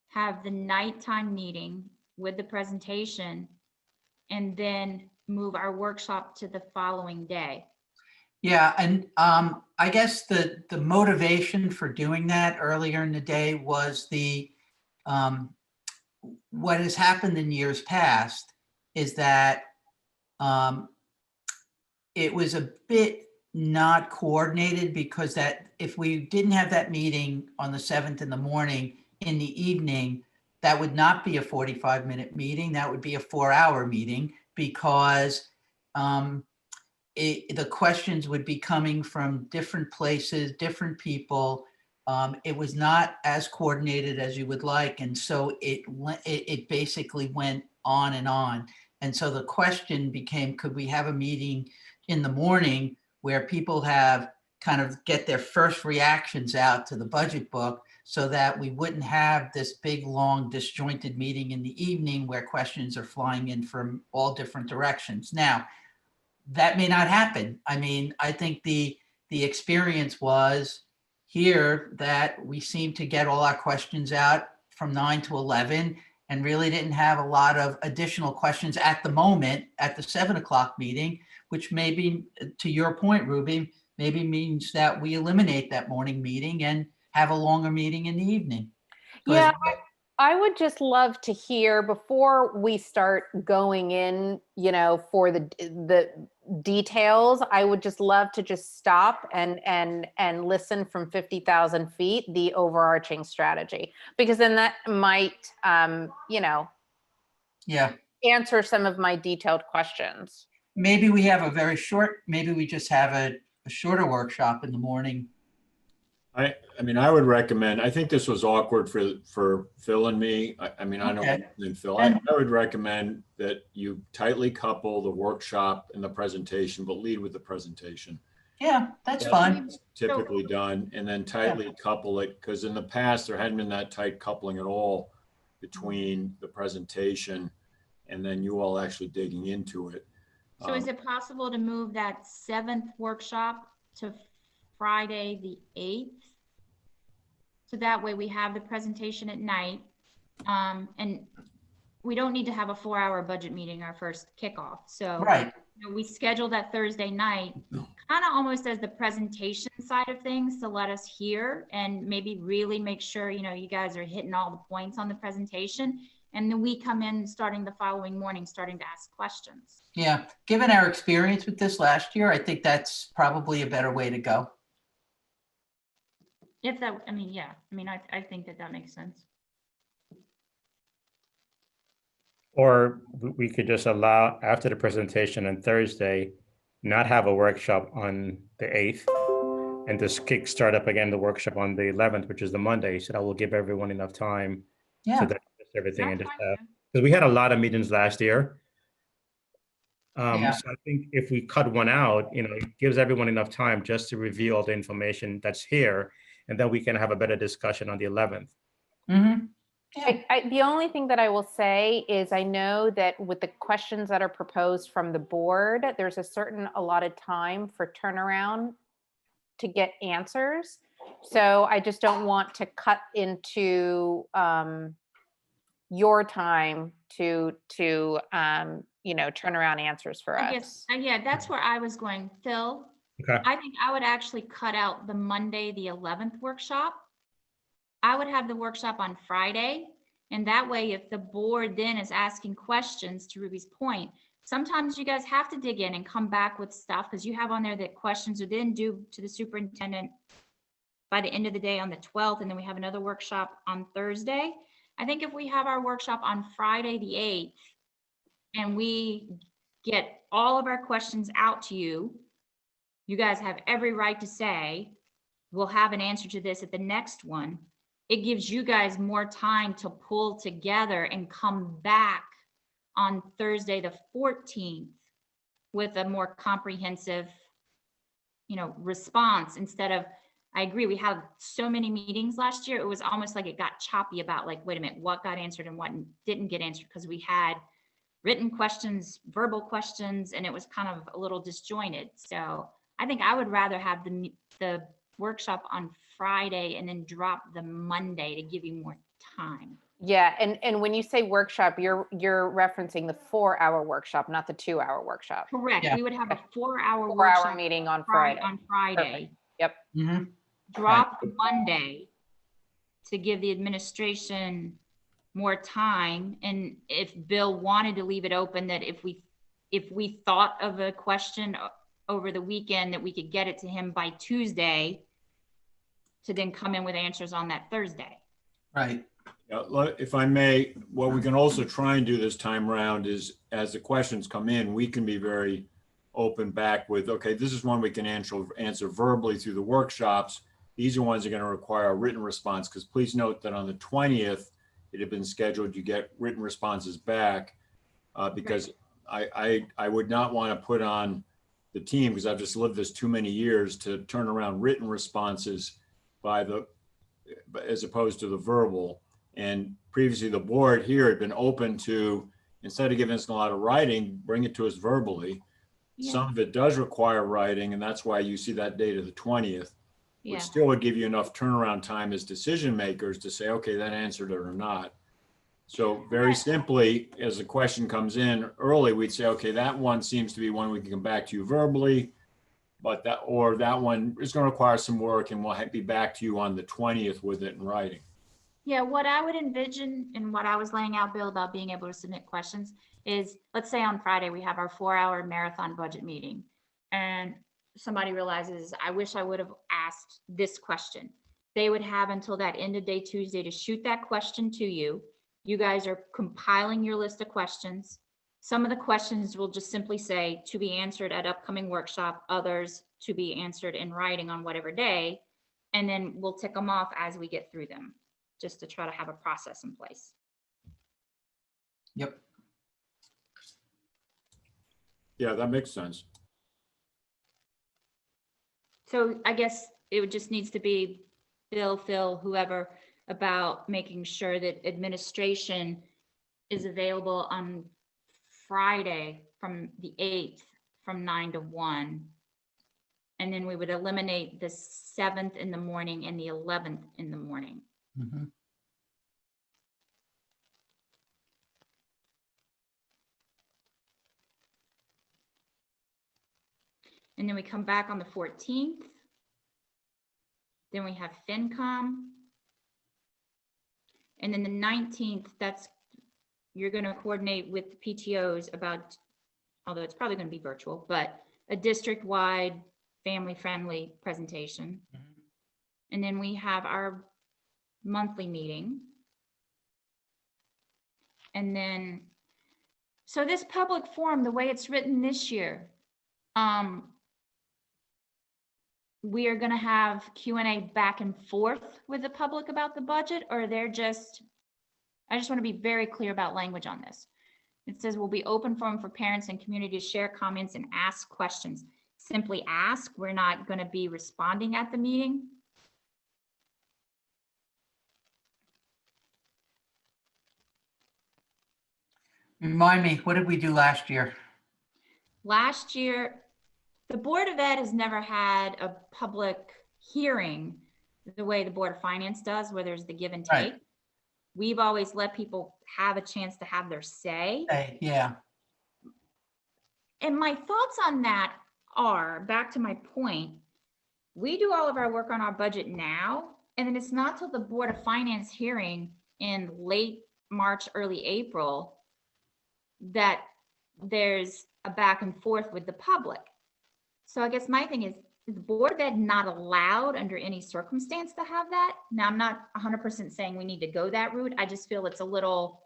have the nighttime meeting with the presentation and then move our workshop to the following day. Yeah, and I guess the motivation for doing that earlier in the day was what has happened in years past is that it was a bit not coordinated, because that if we didn't have that meeting on the 7th in the morning, in the evening, that would not be a 45-minute meeting. That would be a 4-hour meeting, because the questions would be coming from different places, different people. It was not as coordinated as you would like. And so it basically went on and on. And so the question became, could we have a meeting in the morning where people have kind of get their first reactions out to the budget book, so that we wouldn't have this big, long, disjointed meeting in the evening where questions are flying in from all different directions. Now, that may not happen. I mean, I think the experience was here that we seemed to get all our questions out from 9 to 11 and really didn't have a lot of additional questions at the moment at the 7 o'clock meeting, which maybe, to your point, Ruby, maybe means that we eliminate that morning meeting and have a longer meeting in the evening. Yeah, I would just love to hear, before we start going in, for the details, I would just love to just stop and listen from 50,000 feet, the overarching strategy, because then that might, Yeah, answer some of my detailed questions. maybe we have maybe we just have a shorter workshop in the morning. I mean, I would recommend, I think this was awkward for Phil and me. I mean, I Okay. don't think Phil, I would recommend that you tightly couple the workshop and the presentation, but lead with the presentation. Yeah, that's fine. What's typically done, and then tightly couple it, because in the past, there hadn't been that tight coupling at all between the presentation and then you all actually digging into it. So is it possible to move that 7th workshop to Friday, the 8th? So that way we have the presentation at night. And we don't need to have a 4-hour budget meeting, our first kickoff. So Right. we schedule that Thursday night, kind of almost as the presentation side of things, to let us hear and maybe really make sure, you guys are hitting all the points on the presentation. And then we come in starting the following morning, starting to ask questions. Yeah, given our experience with this last year, I think that's probably a better way to go. If that, I mean, yeah, I think that makes sense. Or we could just allow, after the presentation on Thursday, not have a workshop on the 8th, and just start up again the workshop on the 11th, which is the Monday. So that will give everyone enough time Yeah. to digest everything and That's just fine, because we had a lot of meetings last year. Yeah. So I think if we cut one out, it gives everyone enough time just to review all the information that's here, and then we can have a better discussion on the 11th. Mm-hmm. Yeah. The only thing that I will say is, I know that with the questions that are proposed from the board, there's a certain allotted time for turnaround to get answers. So I just don't want to cut into your time to turn around answers for I us. guess, yeah, that's where I was going. Phil, Okay. I think I would actually cut out the Monday, the 11th workshop, I would have the workshop on Friday. And that way, if the board then is asking questions, to Ruby's point, sometimes you guys have to dig in and come back with stuff because you have on there that questions are then due to the superintendent by the end of the day on the 12th. And then we have another workshop on Thursday. I think if we have our workshop on Friday, the 8th, and we get all of our questions out to you, you guys have every right to say, we'll have an answer to this at the next one. It gives you guys more time to pull together and come back on Thursday, the 14th, with a more comprehensive, response instead of, I agree, we had so many meetings last year. It was almost like it got choppy about like, wait a minute, what got answered and what didn't get answered, because we had written questions, verbal questions, and it was kind of a little disjointed. So I think I would rather have the workshop on Friday and then drop the Monday to give you more time. Yeah, and when you say workshop, you're referencing the 4-hour workshop, not the 2-hour workshop. Correct. Yeah. We would have a 4-hour 4-hour workshop meeting on Friday. on Friday. Perfect. Yep. Mm-hmm. Drop the Monday to give the administration more time. And if Bill wanted to leave it open, that if we thought of a question over the weekend, that we could get it to him by Tuesday to then come in with answers on that Thursday. Right. If I may, what we can also try and do this time around is, as the questions come in, we can be very open back with, okay, this is one we can answer verbally through the workshops. These are ones that are going to require a written response, because please note that on the 20th, it had been scheduled, you get written responses back, because I would not want to put on the team, because I've just lived this too many years, to turn around written responses as opposed to the verbal. And previously the board here had been open to, instead of giving us a lot of writing, bring it to us verbally. Yeah. Some of it does require writing, and that's why you see that date of the 20th, Yeah. which still would give you enough turnaround time as decision makers to say, okay, that answered it or not. So very simply, as the question comes in early, we'd say, okay, that one seems to be one we can come back to you verbally, but that one is going to require some work, and we'll be back to you on the 20th with it in writing. Yeah, what I would envision and what I was laying out, Bill, about being able to submit questions is, let's say on Friday, we have our 4-hour marathon budget meeting, and somebody realizes, I wish I would have asked this question. They would have until that end of day Tuesday to shoot that question to you. You guys are compiling your list of questions. Some of the questions will just simply say to be answered at upcoming workshop, others to be answered in writing on whatever day, and then we'll tick them off as we get through them, just to try to have a process in place. Yep. Yeah, that makes sense. So I guess it would just needs to be Bill, Phil, whoever, about making sure that administration is available on Friday from the 8th from 9 to 1. And then we would eliminate the 7th in the morning and the 11th in the morning. Mm-hmm. And then we come back on the 14th. Then we have FinCom. And then the 19th, you're going to coordinate with the PTOs about, although it's probably going to be virtual, but a district-wide family-friendly presentation. Mm-hmm. And then we have our monthly meeting. And then, so this public forum, the way it's written this year, we are going to have Q&A back and forth with the public about the budget, or I just want to be very clear about language on this. It says we'll be open forum for parents and community to share comments and ask questions. Simply ask. We're not going to be responding at the meeting. Remind me, what did we do last year? Last year, the Board of Ed has never had a public hearing the way the Board of Finance does, where there's the give and take. Right. We've always let people have a chance to have their say. Hey, yeah. And my thoughts on that are, back to my point, we do all of our work on our budget now, And then it's not till the Board of Finance hearing in late March, early April, that there's a back and forth with the public. So I guess my thing is the Board of Ed not allowed under any circumstance to have that? Now, I'm not 100% saying we need to go that route. I just feel it's a little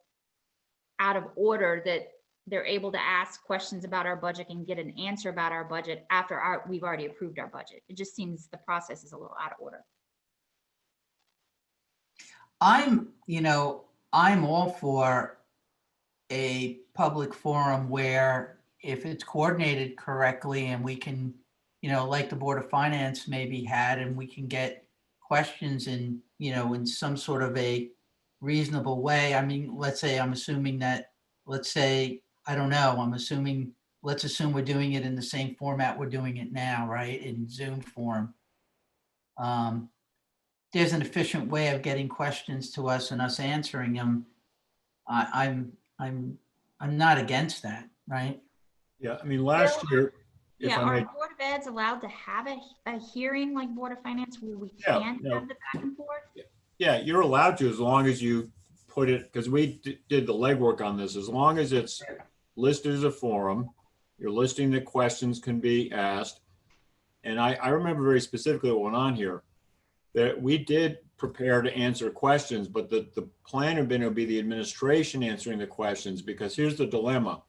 out of order that they're able to ask questions about our budget and get an answer about our budget after we've already approved our budget. It just seems the process is a little out of order. I'm all for a public forum where if it's coordinated correctly and we can, like the Board of Finance maybe had, and we can get questions in some sort of a reasonable way. I mean, let's assume we're doing it in the same format we're doing it now, right? In Zoom form. There's an efficient way of getting questions to us and us answering them. I'm not against that, right? Yeah, I mean, last year, if Yeah, I are may, Board of Ed's allowed to have a hearing like Board of Finance where we Yeah, can no. have the back and forth? yeah, you're allowed to, as long as you put it, because we did the legwork on this, as long as it's listed as a forum, you're listing the questions can be asked. And I remember very specifically what went on here, that we did prepare to answer questions, but the plan had been to be the administration answering the questions, because here's the dilemma.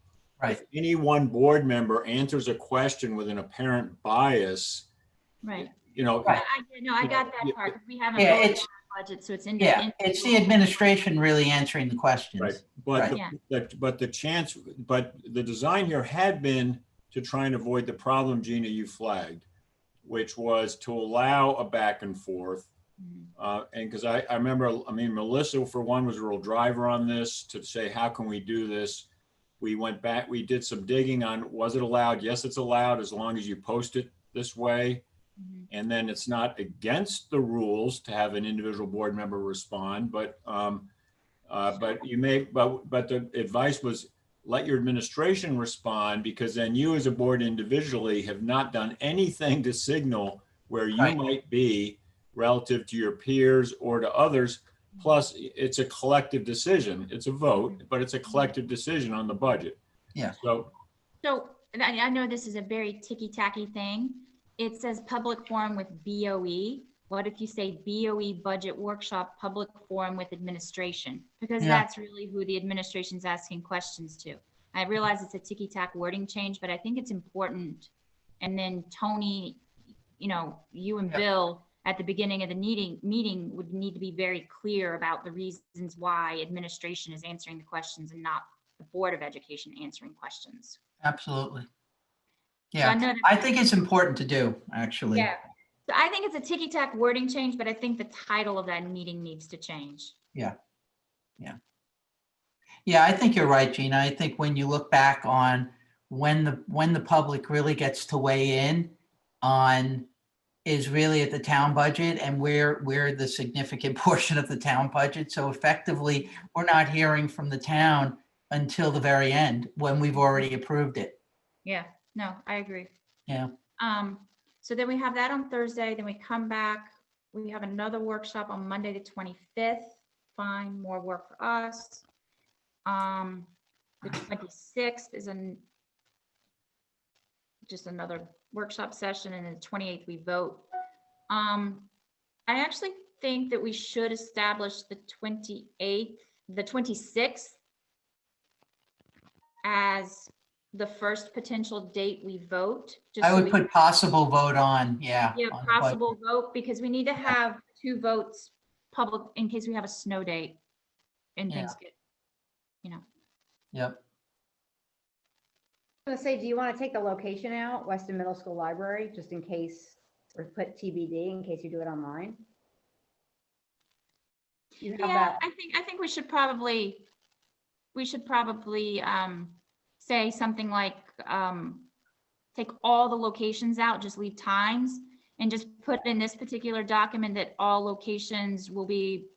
Right. If any one board member answers a question with an apparent bias, Right. Right. I got that part, because we haven't Yeah, voted it's- on our budget, so it's in. It's the administration really answering the questions. right, but Right. but the design here had been to try and avoid the problem, Gina, you flagged, which was to allow a back and forth. And because I remember, Melissa, for one, was a real driver on this to say, how can we do this? We went back, we did some digging on, was it allowed? Yes, it's allowed as long as you post it this way. And then it's not against the rules to have an individual board member respond, but the advice was let your administration respond, because then you as a board individually have not done anything to signal where you Right. might be relative to your peers or to others. Plus, it's a collective decision. It's a vote, but it's a collective decision on the budget. Yeah. So, And I know this is a very ticky-tacky thing. It says public forum with BOE. What if you say BOE budget workshop, public forum with administration? Because Yeah. that's really who the administration's asking questions to. I realize it's a ticky-tack wording change, but I think it's important. And then Tony, you and Yeah. Bill at the beginning of the meeting would need to be very clear about the reasons why administration is answering the questions and not the Board of Education answering questions. Absolutely. So Yeah, I know that- I think it's important to do, actually. Yeah. So I think it's a ticky-tack wording change, but I think the title of that meeting needs to change. Yeah, I think you're right, Gina. I think when you look back on when the public really gets to weigh in on is really at the town budget, and we're the significant portion of the town budget. So effectively, we're not hearing from the town until the very end when we've already approved it. Yeah, no, I agree. Yeah. So then we have that on Thursday, then we come back, we have another workshop on Monday, the 25th. Fine, more work for us. The 26th is just another workshop session, and then the 28th we vote. I actually think that we should establish the 26th as the first potential date we vote. just I so would we put possible vote on, yeah. Yeah, on the budget. possible vote, because we need to have 2 votes public in case we have a snow date and Yeah. things get, Yep. I was gonna say, do you want to take the location out, Weston Middle School Library, just in case, or put TBD in case you do it online? You have Yeah, that, I think we should probably say something like, take all the locations out, just leave times, and just put in this particular document that all locations will be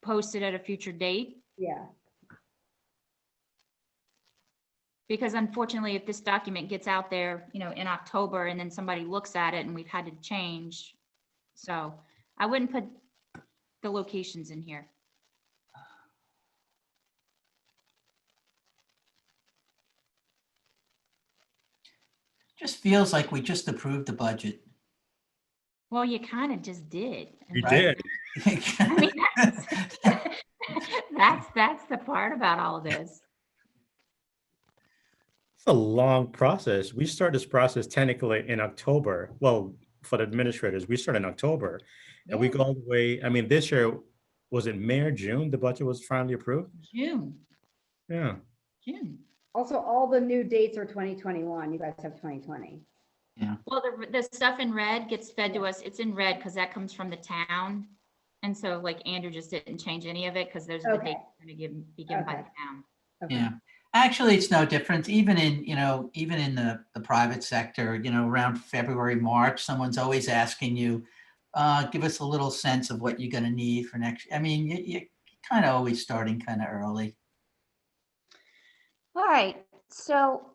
posted at a future date. yeah. Because unfortunately, if this document gets out there, in October, and then somebody looks at it and we've had to change. So I wouldn't put the locations in here. Just feels like we just approved the budget. Well, you kind of just did. You Right. did. I mean, that's the part about all this. It's a long process. We start this process technically in October. Well, for the administrators, we start in October and we Yeah. go all the way. I mean, this year, was it May or June? The budget was finally approved? June. Yeah. Also, all the new dates are 2021. You guys have 2020. Well, the stuff in red gets fed to us. It's in red because that comes from the town. And so like Andrew just didn't change any of it because those are the Okay. dates going to be given by the Okay. town. Okay. Yeah. Actually, it's no different. Even in, even in the private sector, around February, March, someone's always asking you, give us a little sense of what you're going to need for next. I mean, you kind of always starting kind of early. All right. So,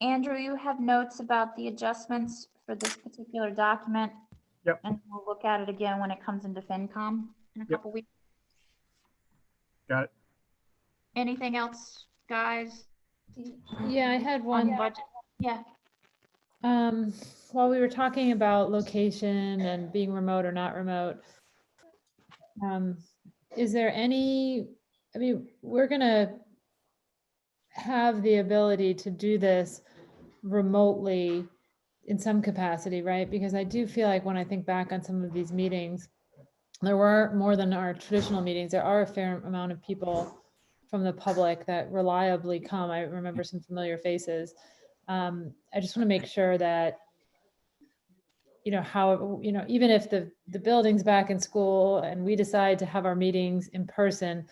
Andrew, you have notes about the adjustments for this particular document. Yep. And we'll look at it again when it comes into FinCom in a couple weeks. Got it. Anything else, guys? Yeah, I had On one. budget? Yeah. While we were talking about location and being remote or not remote, is there any, I mean, we're gonna have the ability to do this remotely in some capacity, right? Because I do feel like when I think back on some of these meetings, there were more than our traditional meetings. There are a fair amount of people from the public that reliably come. I remember some familiar faces. I just want to make sure that, even if the building's back in school and we decide to have our meetings in person,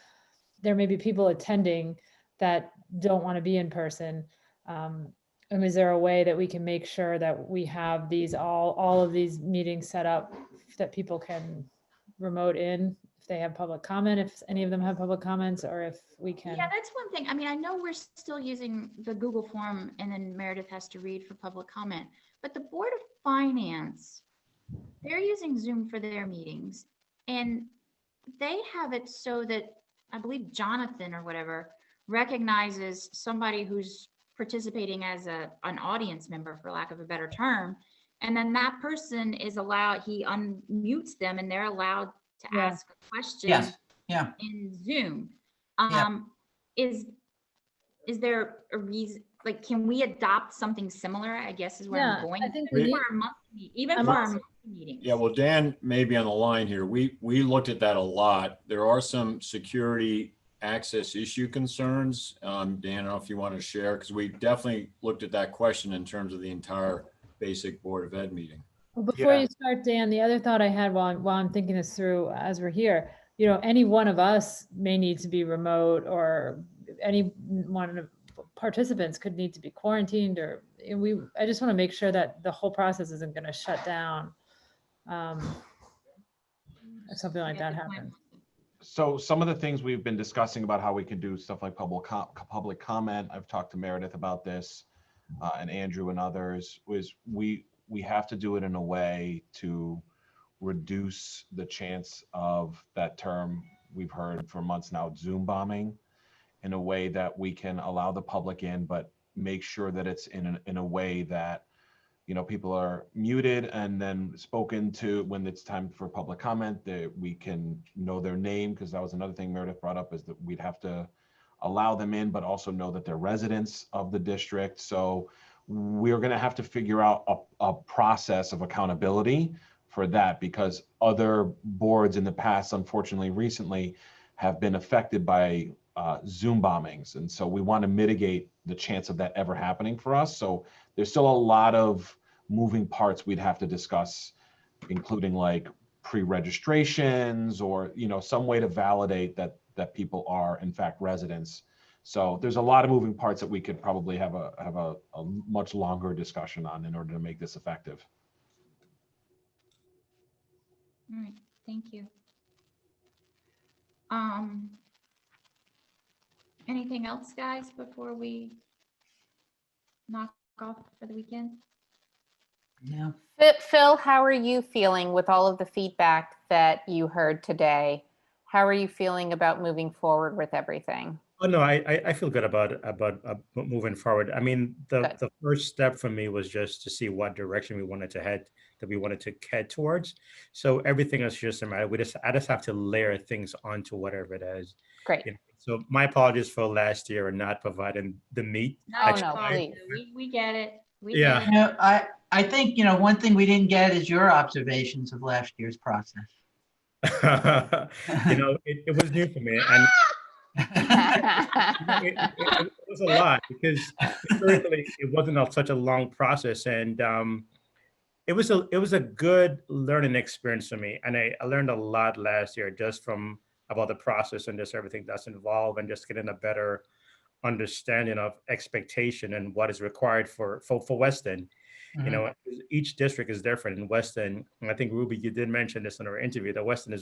there may be people attending that don't want to be in person. And is there a way that we can make sure that we have these, all of these meetings set up that people can remote in if they have public comment, if any of them have public comments, or if we can? Yeah, that's one thing. I mean, I know we're still using the Google form and then Meredith has to read for public comment, but the Board of Finance, they're using Zoom for their meetings and they have it so that I believe Jonathan or whatever recognizes somebody who's participating as an audience member, for lack of a better term. And then that person is allowed, he unmutes them and they're allowed to Yeah. ask a question Yes. Yeah. in Zoom. Yeah. Is there a reason, like, can we adopt something similar, I guess is where Yeah, I'm going. I think we Even need- for our monthly, even I'm for our also- monthly meetings. Yeah, well, Dan may be on the line here. We looked at that a lot. There are some security access issue concerns. Dan, I don't know if you want to share, because we definitely looked at that question in terms of the entire basic Board of Ed meeting. Well, before Yeah. you start, Dan, the other thought I had while I'm thinking this through as we're here, any one of us may need to be remote, or any one of participants could need to be quarantined, I just want to make sure that the whole process isn't going to shut down. If something like that happens. So some of the things we've been discussing about how we can do stuff like public comment, I've talked to Meredith about this, and Andrew and others, was we have to do it in a way to reduce the chance of that term we've heard for months now, Zoom bombing, in a way that we can allow the public in, but make sure that it's in a way that people are muted and then spoken to when it's time for public comment, that we can know their name, because that was another thing Meredith brought up, is that we'd have to allow them in, but also know that they're residents of the district. So we're going to have to figure out a process of accountability for that, because other boards in the past, unfortunately, recently have been affected by Zoom bombings. And so we want to mitigate the chance of that ever happening for us. So there's still a lot of moving parts we'd have to discuss, including like pre-registrations or, some way to validate that people are in fact residents. So there's a lot of moving parts that we could probably have a much longer discussion on in order to make this effective. All right, thank you. Anything else, guys, before we knock off for the weekend? Yeah. Phil, how are you feeling with all of the feedback that you heard today? How are you feeling about moving forward with everything? Oh no, I feel good about moving forward. I mean, Good. the first step for me was just to see what direction we wanted to head, that we wanted to head towards. So everything is just a matter. I just have to layer things onto whatever it is. Great. You know? So my apologies for last year and not providing the meat. No, Oh, it's no, fine. please. We get it. We Yeah. get You it. know, I think, you know, one thing we didn't get is your observations of last year's process. You know, it was new for me, and it was a lot because historically it wasn't such a long process, and it was a good learning experience for me, and I learned a lot last year just from about the process and just everything that's involved, and just getting a better understanding of expectation and what is required for Weston. You know, each district is different in Weston. And I think Ruby, you did mention this in our interview that Weston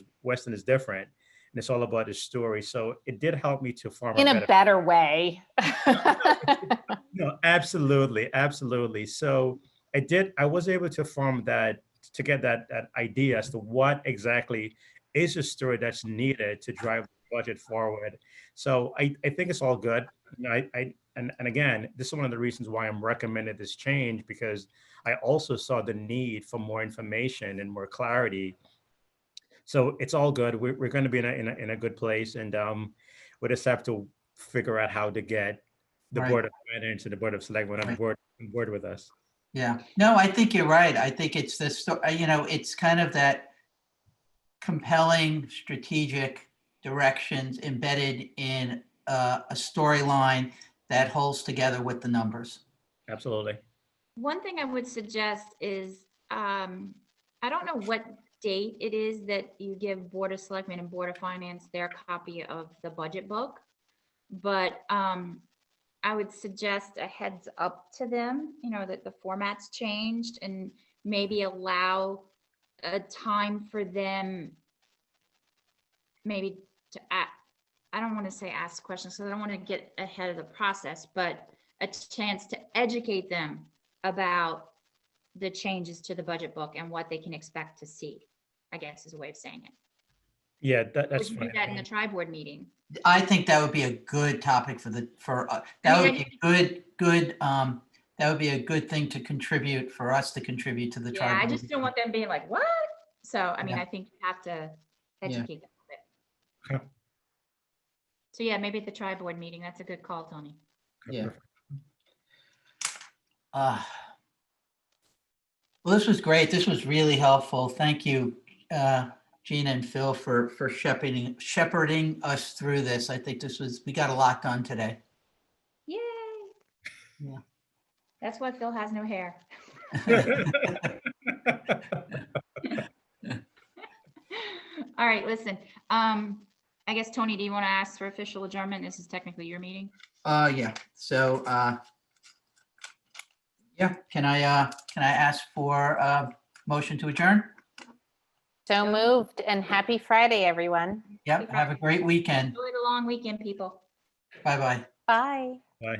is different, and it's all about the story. So it did help me to form In a better way. No, absolutely, absolutely. So I was able to form to get that idea as to what exactly is the story that's needed to drive the budget forward. So I think it's all good. You know, and again, this is one of the reasons why I'm recommending this change, because I also saw the need for more information and more clarity. So it's all good. We're going to be in a good place, and we just have to figure out how to get the Right. board of finance and the board of selectmen Right. on board with us. Yeah, no, I think you're right. I think it's this, you know, it's kind of that compelling strategic directions embedded in a storyline that holds together with the numbers. Absolutely. One thing I would suggest is, I don't know what date it is that you give Board of Selectmen and Board of Finance their copy of the budget book. But I would suggest a heads up to them, you know, that the format's changed, and maybe allow a time for them maybe to I don't want to say ask questions, because I don't want to get ahead of the process, but a chance to educate them about the changes to the budget book and what they can expect to see, I guess is a way of saying it. Yeah, We that's can fine. do that in the tri-board meeting. I think that would be a good topic that would be a that would be a good thing to contribute for us to contribute to the Yeah, I tribal. just don't want them being like, what? So, I mean, Yeah. I think you have to educate them a bit. Okay. So yeah, maybe at the tri-board meeting, that's a good call, Tony. Yeah. Perfect. Well, this was great. This was really helpful. Thank you, Gina and Phil, for shepherding us through this. I think we got a lot done today. Yay. Yeah. That's why Phil has no hair. All right, listen, I guess, Tony, do you want to ask for official adjournment? This is technically your meeting. Yeah. So, yeah, can I ask for a motion to adjourn? So moved, and happy Friday, everyone. Yep. Have a great weekend. Enjoy the long weekend, people. Bye-bye. Bye. Bye.